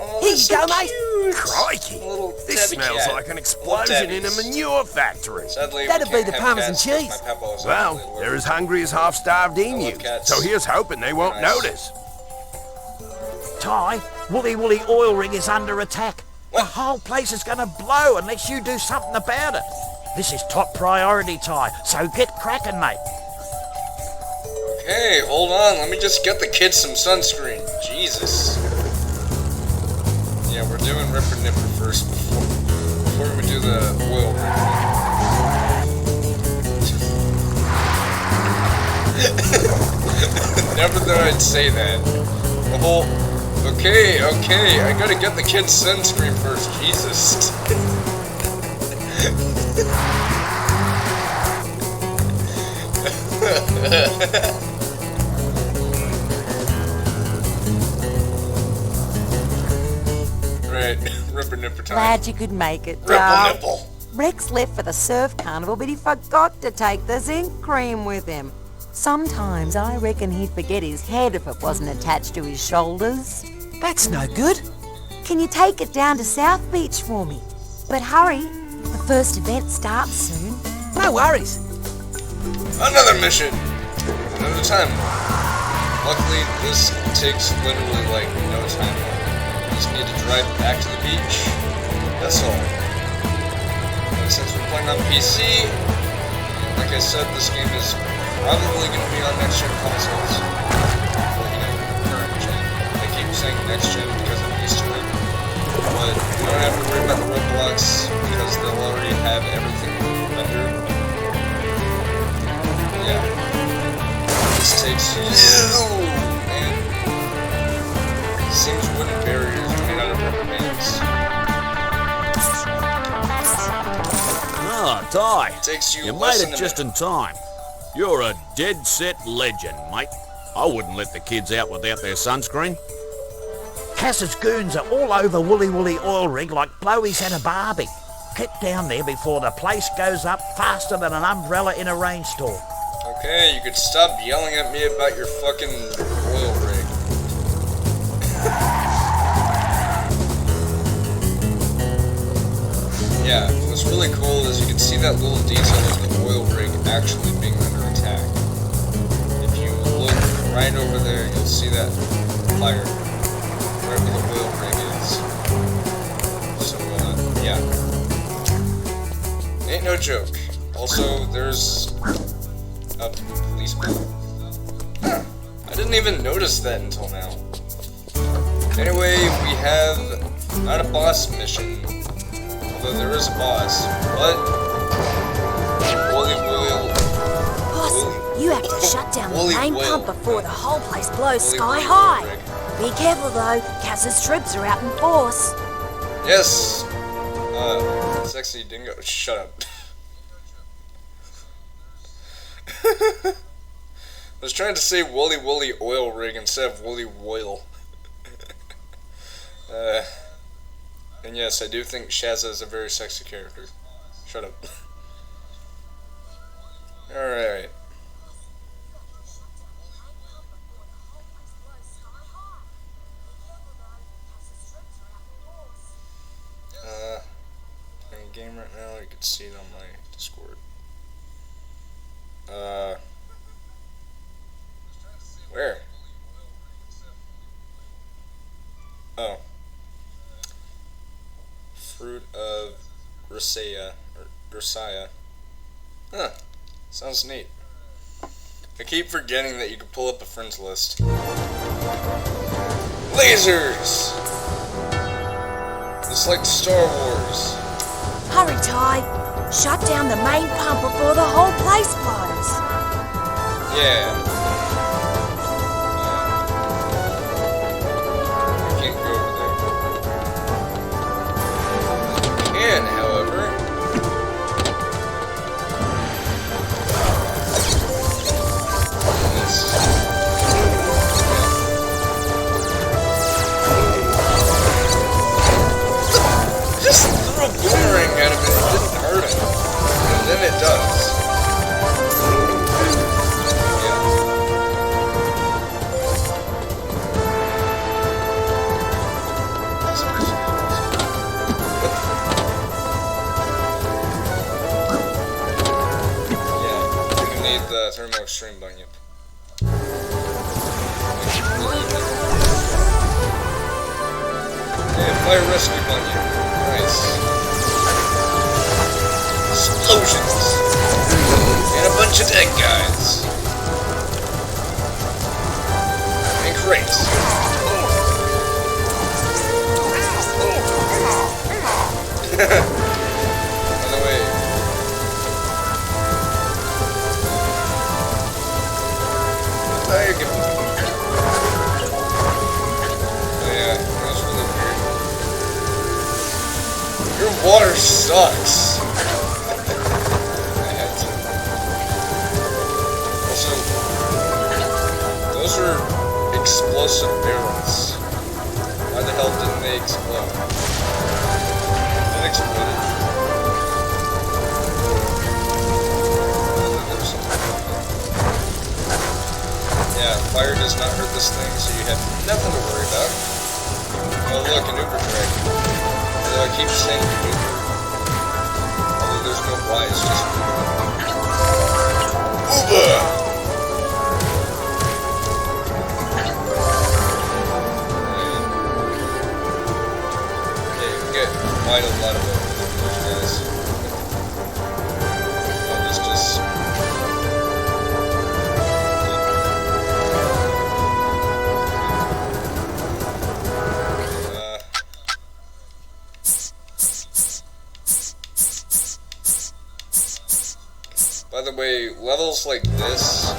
Oh, Here you so go, mate. cute. Crikey! Little This tabby smells cat. like an explosion in a tabbies. manure factory. Sadly, That'd we be can't the have Parmesan cats 'cause cheese. my papa was Well, actually they're as hungry as half-starved emus, cats. so here's hoping they won't Nice. notice. Ty, Woolly Woolly oil rig is under attack. What? The whole place is going to blow unless you do something about it. This is top priority, Ty, so get cracking, mate. Okay, hold on. Let me just get the kids some sunscreen. Jesus. Yeah, we're doing Ripper Nipper first before we do the oil rig. Never thought I'd say that. The whole... Okay, I gotta get the kids sunscreen first. Jesus. Right, Ripper Nipper time. Glad you could make it, Ripple Dal. Nipple. Rex left for the surf carnival, but he forgot to take the zinc cream with him. Sometimes I reckon he'd forget his head if it wasn't attached to his shoulders. That's no good. Can you take it down to South Beach for me? But hurry, the first event starts soon. No worries. Another mission! Another time. Luckily, this takes literally like no time. Just need to drive back to the beach. That's all. And since we're playing on PC, like I said, this game is probably going to be on next-gen consoles. Well, you know, current gen. I keep saying next-gen because I'm used to it. But you don't have to worry about the roadblocks because they'll already have everything rendered. Yeah. This takes and seems wooden barriers made out of rubber bands. Ah, Ty. Takes you You less made than it a just minute. in time. You're a dead-set legend, mate. I wouldn't let the kids out without their sunscreen. Cass's goons are all over Woolly Woolly Oil Rig like blowies at a barbie. Get down there before the place goes up faster than an umbrella in a rainstorm. Okay, you could stop yelling at me about your fucking oil rig. Yeah, what's really cool is you can see that little detail of the oil rig actually being under attack. If you look right over there, you'll see that fire right where the oil rig is. So, yeah. Ain't no joke. Also, there's a police boat. Huh. I didn't even notice that until now. Anyway, we have not a boss mission. Although there is a boss, but Boss, you have to shut down the Woolly main Will. pump before the whole place blows Woolly sky Will high. rig. Be careful though, Cass's troops are out in force. Yes! Sexy dingo. Shut up. I was trying to say Woolly Woolly Oil Rig instead of Woolly Woil. And yes, I do think Shazza is a very sexy character. Shut up. Alright. Playing a game right now, you can see it on my Discord. Where? Oh. Fruit of Grisea, or Grisaya. Huh. Sounds neat. I keep forgetting that you can pull up a friends list. Lasers! It's like Star Wars. Hurry, Ty. Shut down the main pump before the whole place blows. Yeah. I can't go over there. I can, however. Just threw a boomerang at him and it didn't hurt him. And then it does. The thermal extreme bunyip. Yeah, fire rescue bunyip. Nice. Explosions. And a bunch of dead guys. And crates. By the way, there you go. Oh yeah, that was really weird. Your water sucks. I had to. Also, those are explosive barrels. Why the hell didn't they explode? That exploded. Yeah, fire does not hurt this thing, so you have nothing to worry about. Oh look, an Uber driver. Although I keep saying Uber. Although there's no Y, it's just Uber! Okay, you can get quite a lot of those guys. Oh, this just... By the way, levels like this,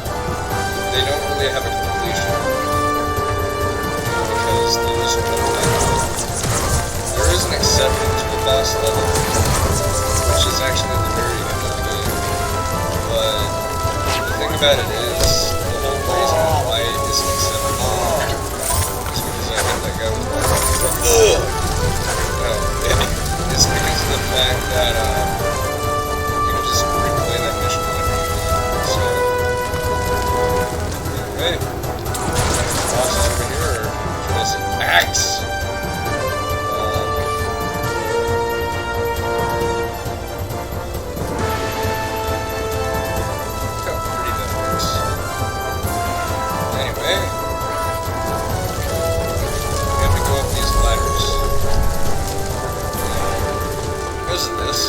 they don't really have a completion, because they just jump back. There is an exception to the boss level, which is actually at the very end of the game, but the thing about it is, the whole reason why it is an exception is because I hit that guy with my ugh! No, it's because of the fact that, just replay that mission whenever you want. So, anyway, bosses over here are just axe. Look how pretty that looks. Anyway, we have to go up these ladders. Because of this.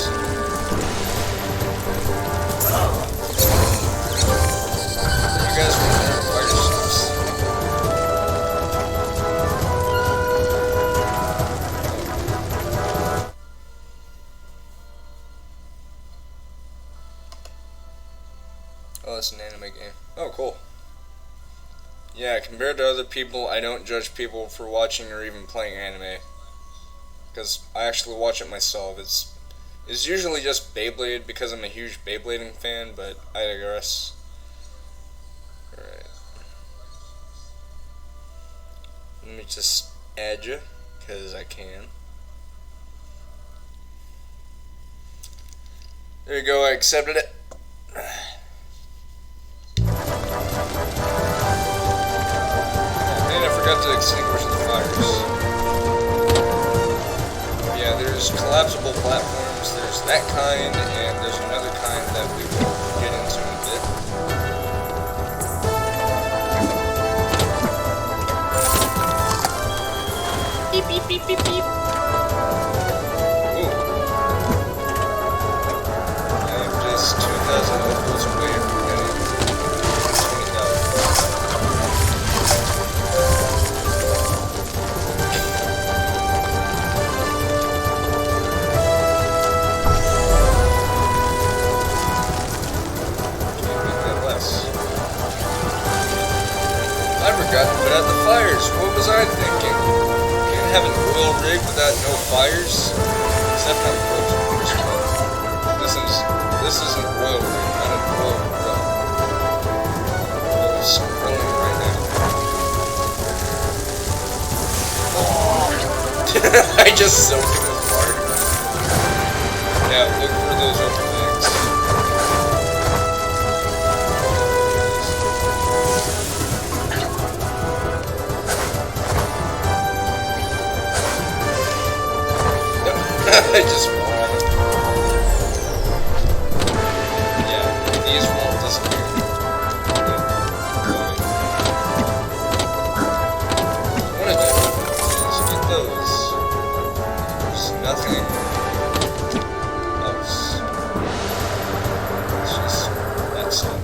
You guys want to learn fire suits? Oh, that's an anime game. Oh, cool. Yeah, compared to other people, I don't judge people for watching or even playing anime. Because I actually watch it myself. It's usually just Beyblade because I'm a huge Beyblading fan, but I digress. Alright. Let me just add you, because I can. There you go, I accepted it. And I forgot to extinguish the fires. Yeah, there's collapsible platforms, there's that kind, and there's another kind that we will get into in a bit. Beep, beep, beep, beep, beep. Ooh. I'm just 2,000 levels away from getting 20,000. I forgot to put out the fires. What was I thinking? Can't have an oil rig without no fires? Except on grills, of course, but this is an oil rig, not an oil grill. Oil's grilling right now. I just soaked it with water. Yeah, look for those other things. I just fall on it. Yeah, these won't disappear. What I do is get those. There's nothing else. It's just that stuff.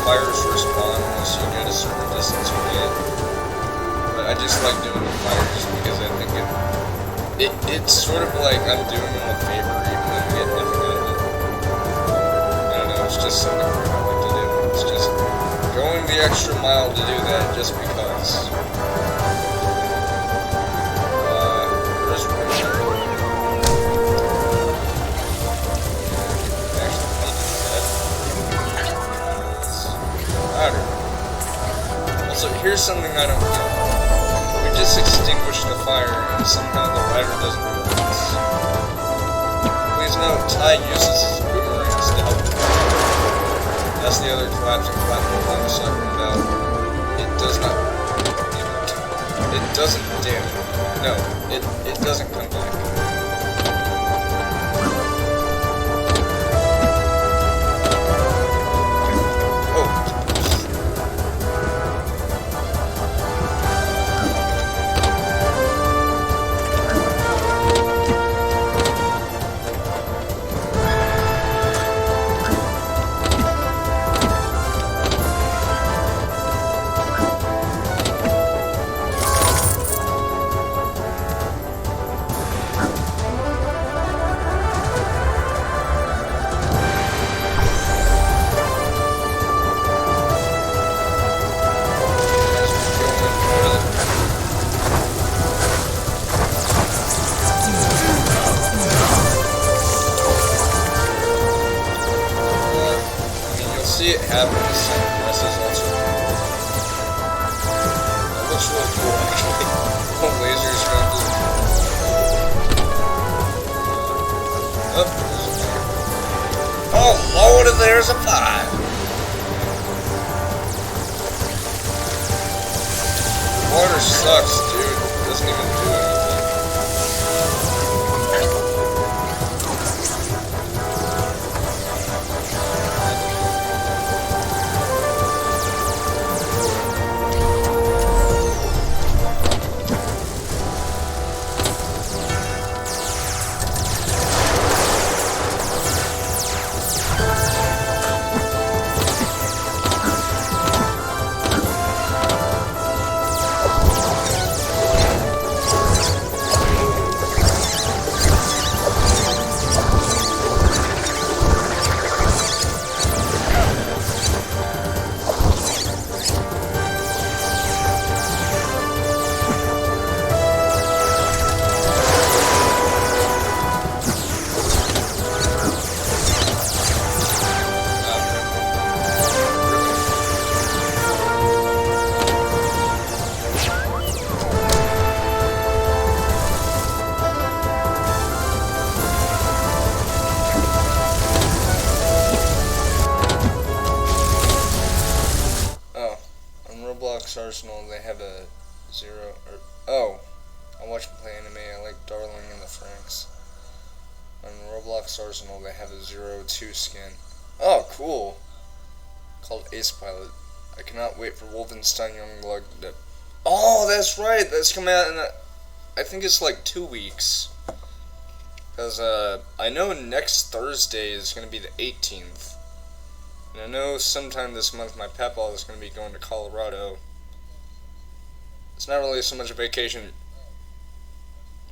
fires respawn unless you get a certain distance away. But I just like doing the fires because I think it's sort of like I'm doing them a favor even though you get nothing out of it. I don't know, it's just something weird I like to do. It's just going the extra mile to do that just because. Where's also, here's something I don't get. We just extinguished the fire and somehow the ladder doesn't work. Please note, Ty uses his boomerangs to help. That's the other collapsing platform I was talking about. It does not... It doesn't damage. No, it doesn't come back. See it happen as some presses also. That looks really cool actually. The lasers going through. Oh Lord, there's a fire! Water sucks, dude. It doesn't even do anything. Arsenal, they have a 0 or oh, I watch them play anime. I like Darling and the Franxx. On Roblox Arsenal, they have a 0-2 skin. Oh, cool. Called Ace Pilot. I cannot wait for Wolfenstein Youngblood. Oh, that's right. That's coming out in I think it's like 2 weeks. Because I know next Thursday is going to be the 18th. And I know sometime this month my papaw is going to be going to Colorado. It's not really so much a vacation.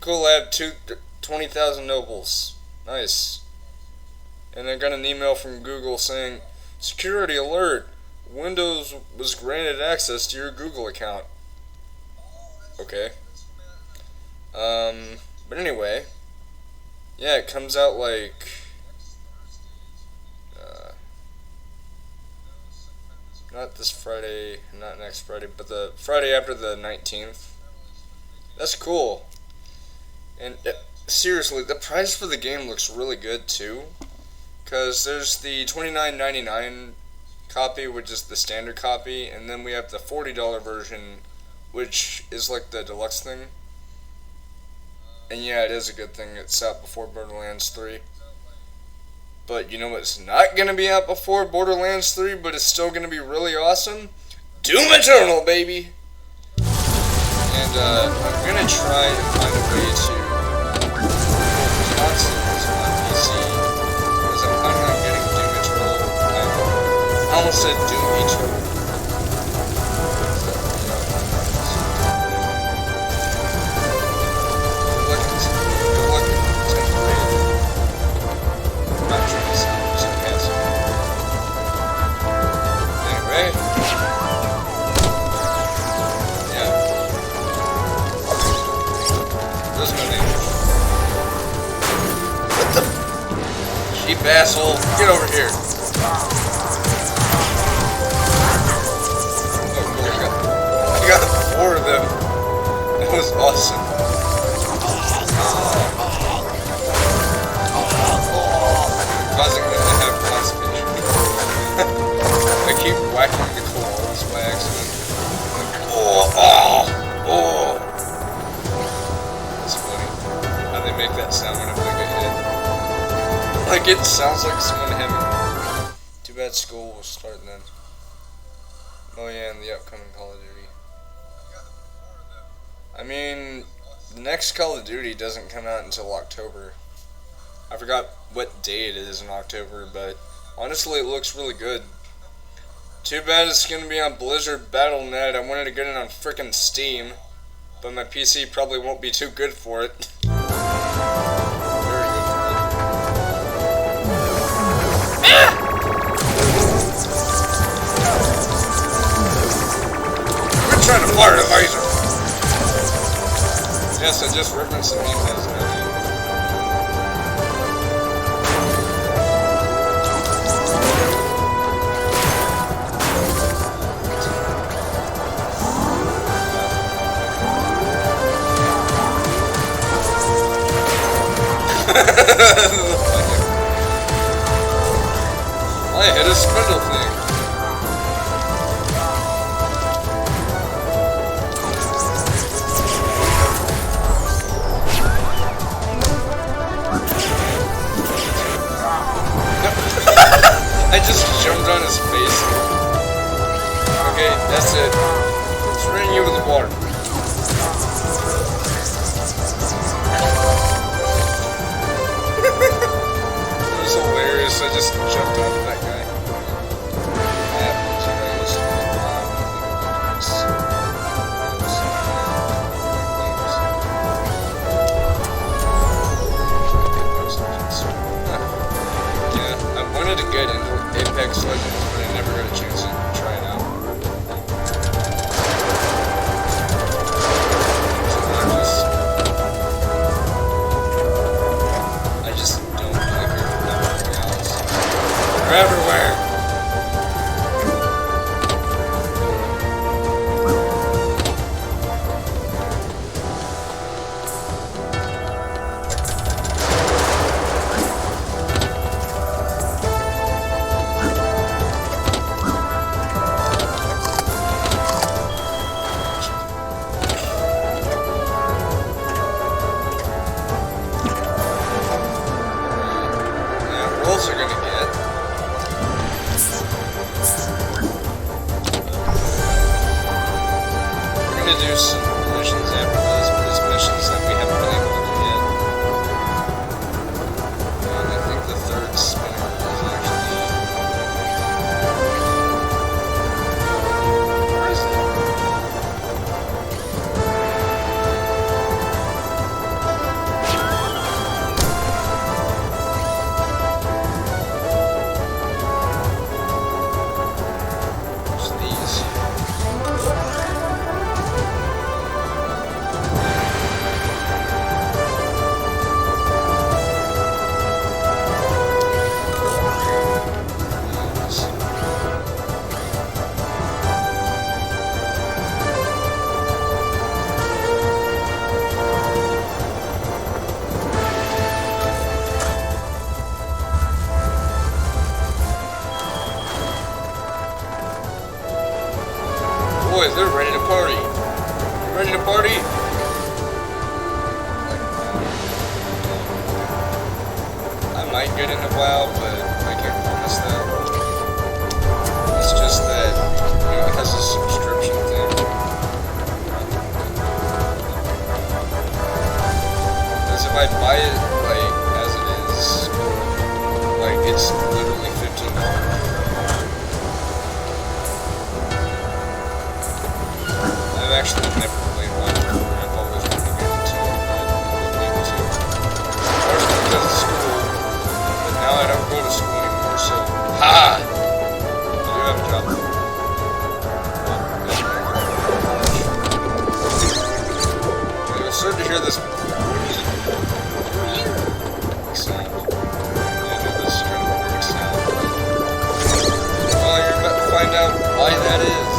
Cool lab, 20,000 nobles. Nice. And I got an email from Google saying, security alert, Windows was granted access to your Google account. Okay. But anyway, yeah, it comes out like, not this Friday, not next Friday, but the Friday after the 19th. That's cool. And seriously, the price for the game looks really good too. Because there's the $29.99 copy, which is the standard copy, and then we have the $40 version, which is like the deluxe thing. And yeah, it is a good thing it's out before Borderlands 3. But you know what's not going to be out before Borderlands 3, but it's still going to be really awesome? Doom Eternal, baby! And I'm going to try and find a way to consoles on PC, because I'm planning on getting Doom Eternal almost said Doom Eternal. Good luck in 10th grade. I'm not trying to sound sarcastic. Anyway. Yeah. There's no name. What the? Cheap asshole. Get over here. I got 4 of them. That was awesome. Causing them to have constipation. I keep whacking the claws by accident. It's funny how they make that sound whenever they get hit. Like it sounds like someone having. Too bad school will start then. Oh yeah, and the upcoming Call of Duty. I mean, the next Call of Duty doesn't come out until October. I forgot what day it is in October, but honestly it looks really good. Too bad it's going to be on Blizzard Battle.net. I wanted to get it on frickin' Steam, but my PC probably won't be too good for it. Very good for it. Quit trying to fire the laser! Yes, I just referenced the meme last night. I hit a spindle thing. I just jumped on his face. Okay, that's it. It's raining you with the water. It was hilarious. I just jumped onto that guy. Yeah, I wanted to get into Apex Legends, but I never got a chance to try it out. I just don't really care for Battle Royales. They're everywhere! Are gonna get. We're gonna do some missions after this, but it's missions that we haven't been able to do yet. And I think the third spinner is actually. Where is it? Boys, they're ready to party. You ready to party? I might get into WoW, but I can't promise that. It's just that, you know, it has a subscription thing. Because if I buy it, like, as it is, like, it's literally $15. actually never played one. I've always wanted to get into it, but wasn't able to. Partially because of school, but now I don't go to school anymore, so ha! I do have a job. I was starting to hear this sound. Yeah, I know this is kind of a weird sound, but well, you're about to find out why that is.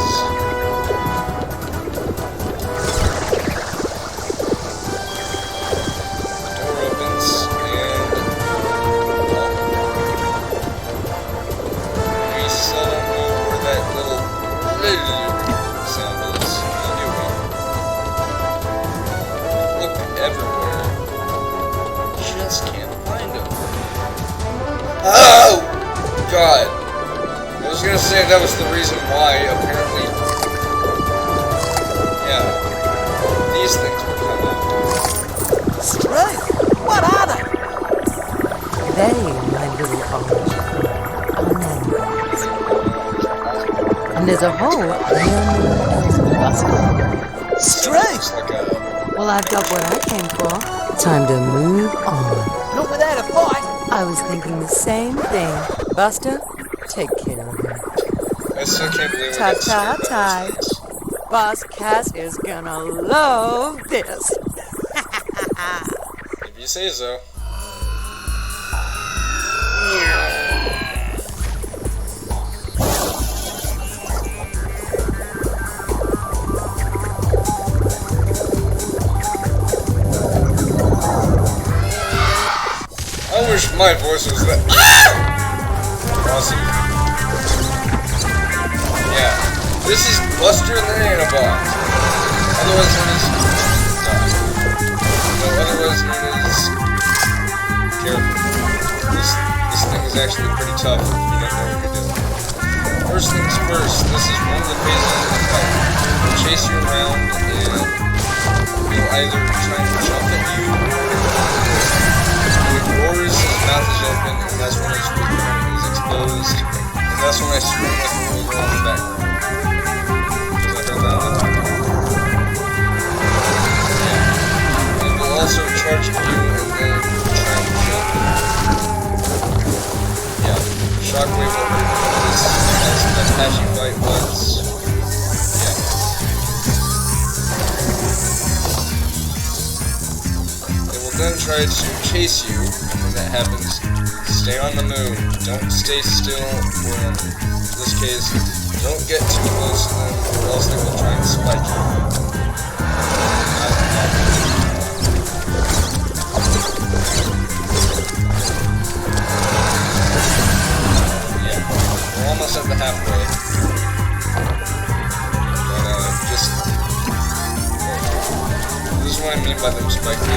The door opens and we still don't know where that little sound is. Anyway, look everywhere. Just can't find him. Oh! God. I was gonna say that was the reason why, apparently. Yeah. These things would come out. Straight. What are they? They, my little orange, are mangoes. And there's a whole basket. Straight. It's like a... Well, I've got what I came for. Time to move on. Not without a fight. I was thinking the same thing. Buster, take care of him. I still can't believe we got scared by those things. Boss Cass is gonna love this. If you say so. I wish my voice was that awesome. Yeah, this is Buster the Nanobot, otherwise known as otherwise known as careful. This thing is actually pretty tough if you don't know what you're doing. First things first, this is one of the phases of the fight. It'll chase you around and he'll either try and jump at you. Roars, his mouth is open, and that's when his weak point is exposed, and that's when I scream like a little girl in the background. Because I heard that one. Yeah. It will also charge at you and then try and jump. Yeah. Shockwave will hurt you as the Apache fight was. Then try to chase you, and when that happens, stay on the move. Don't stay still, or in this case, don't get too close to them, or else they will try and spike you. Yeah, we're almost at the halfway. But, just... This is what I mean by them spiking you.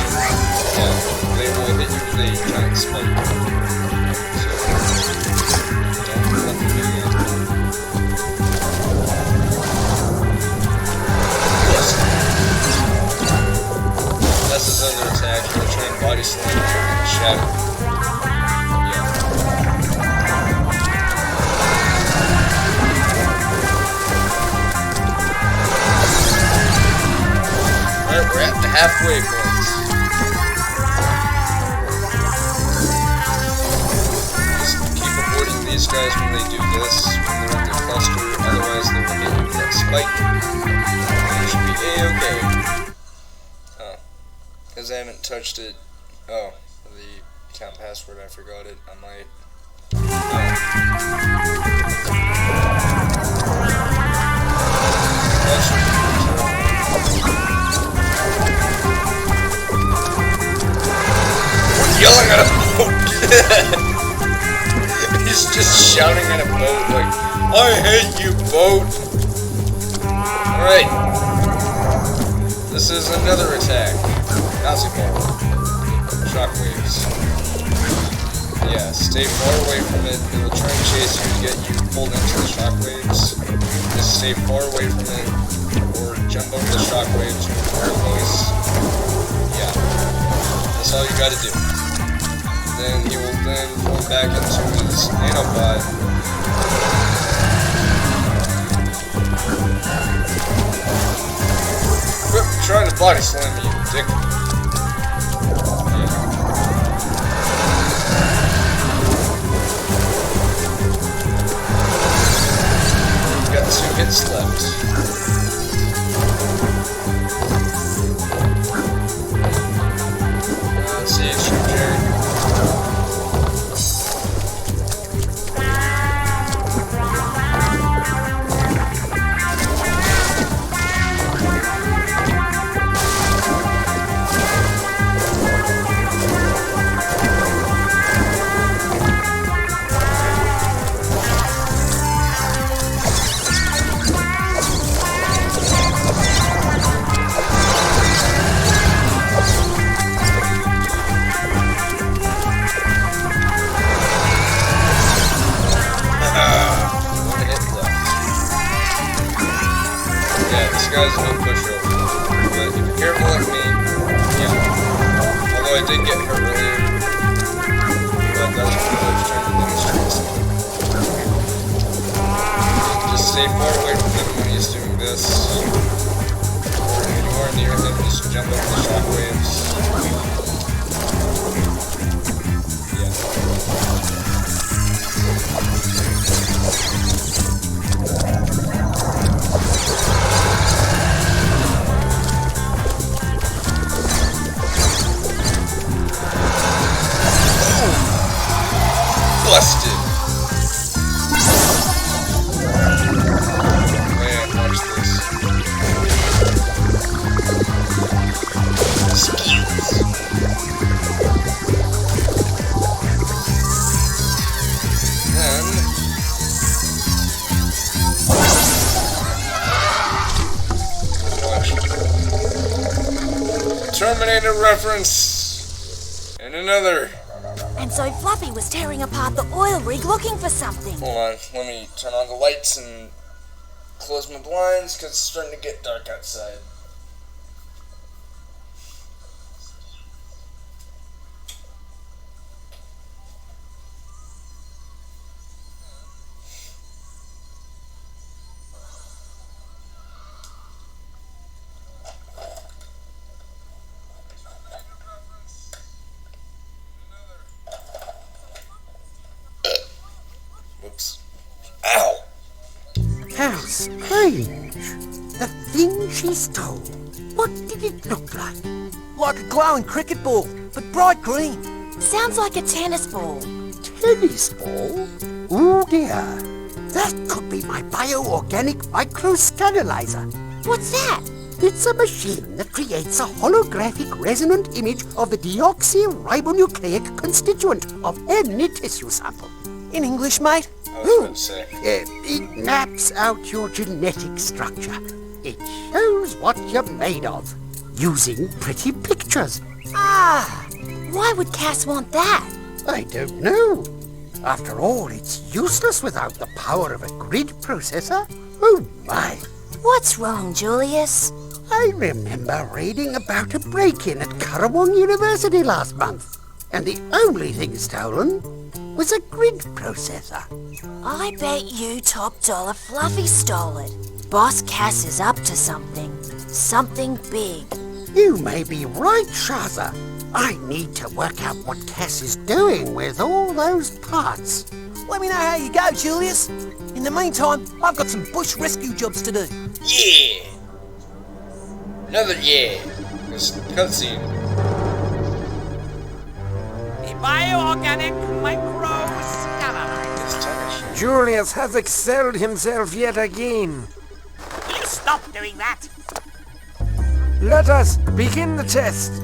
Yeah, they will hit you with a giant spike. So, don't let them do that. Yes. That's his other attack. He'll try and body slam you and shatter. Yeah. Alright, we're at the halfway point. These guys when they do this, when they're in the cluster, otherwise they will hit you with that spike. And it should be A-okay. Oh. Because I haven't touched it. Oh. The account password, I forgot it. I might. We're yelling at a boat! He's just shouting at a boat like, I hate you, boat! Alright. This is another attack. Nazi ball. Shockwaves. Yeah, stay far away from it. It will try and chase you to get you pulled into the shockwaves. Just stay far away from it, or jump over the shockwaves with your voice. Yeah. That's all you gotta do. Then he will then form back into his nanobot. body slam me, you dick. Got 2 hits left. Let's see, shoot Jerry. This guy's no pushover, but if you're careful like me, yeah. Although I did get hurt earlier, but that was pretty much trying to demonstrate something. Just stay far away from him when he's doing this. Or if you are near him, just jump over the shockwaves. Yeah. Busted! Man, watch this. Skills. Then... watch. Terminator reference! And another. And so Fluffy was tearing apart the oil rig looking for something. Hold on, let me turn on the lights and close my blinds because it's starting to get dark outside. Whoops. Ow! How strange. The thing she stole. What did it look like? Like a glowing cricket ball, but bright green. Sounds like a tennis ball. Tennis ball? Oh dear. That could be my bioorganic microscanalizer. What's that? It's a machine that creates a holographic resonant image of the deoxyribonucleic constituent of any tissue sample. In English, mate? I was going to say. It maps out your genetic structure. It shows what you're made of, using pretty pictures. Ah! Why would Cass want that? I don't know. After all, it's useless without the power of a grid processor. Oh my! What's wrong, Julius? I remember reading about a break-in at Currawong University last month, and the only thing stolen was a grid processor. I bet you top dollar Fluffy stole it. Boss Cass is up to something. Something big. You may be right, Shaza. I need to work out what Cass is doing with all those parts. Let me know how you go, Julius. In the meantime, I've got some bush rescue jobs to do. Yeah! Another yeah! This cutscene. The bioorganic microscanalizer. It's Tash. Julius has excelled himself yet again. Will you stop doing that? Let us begin the test.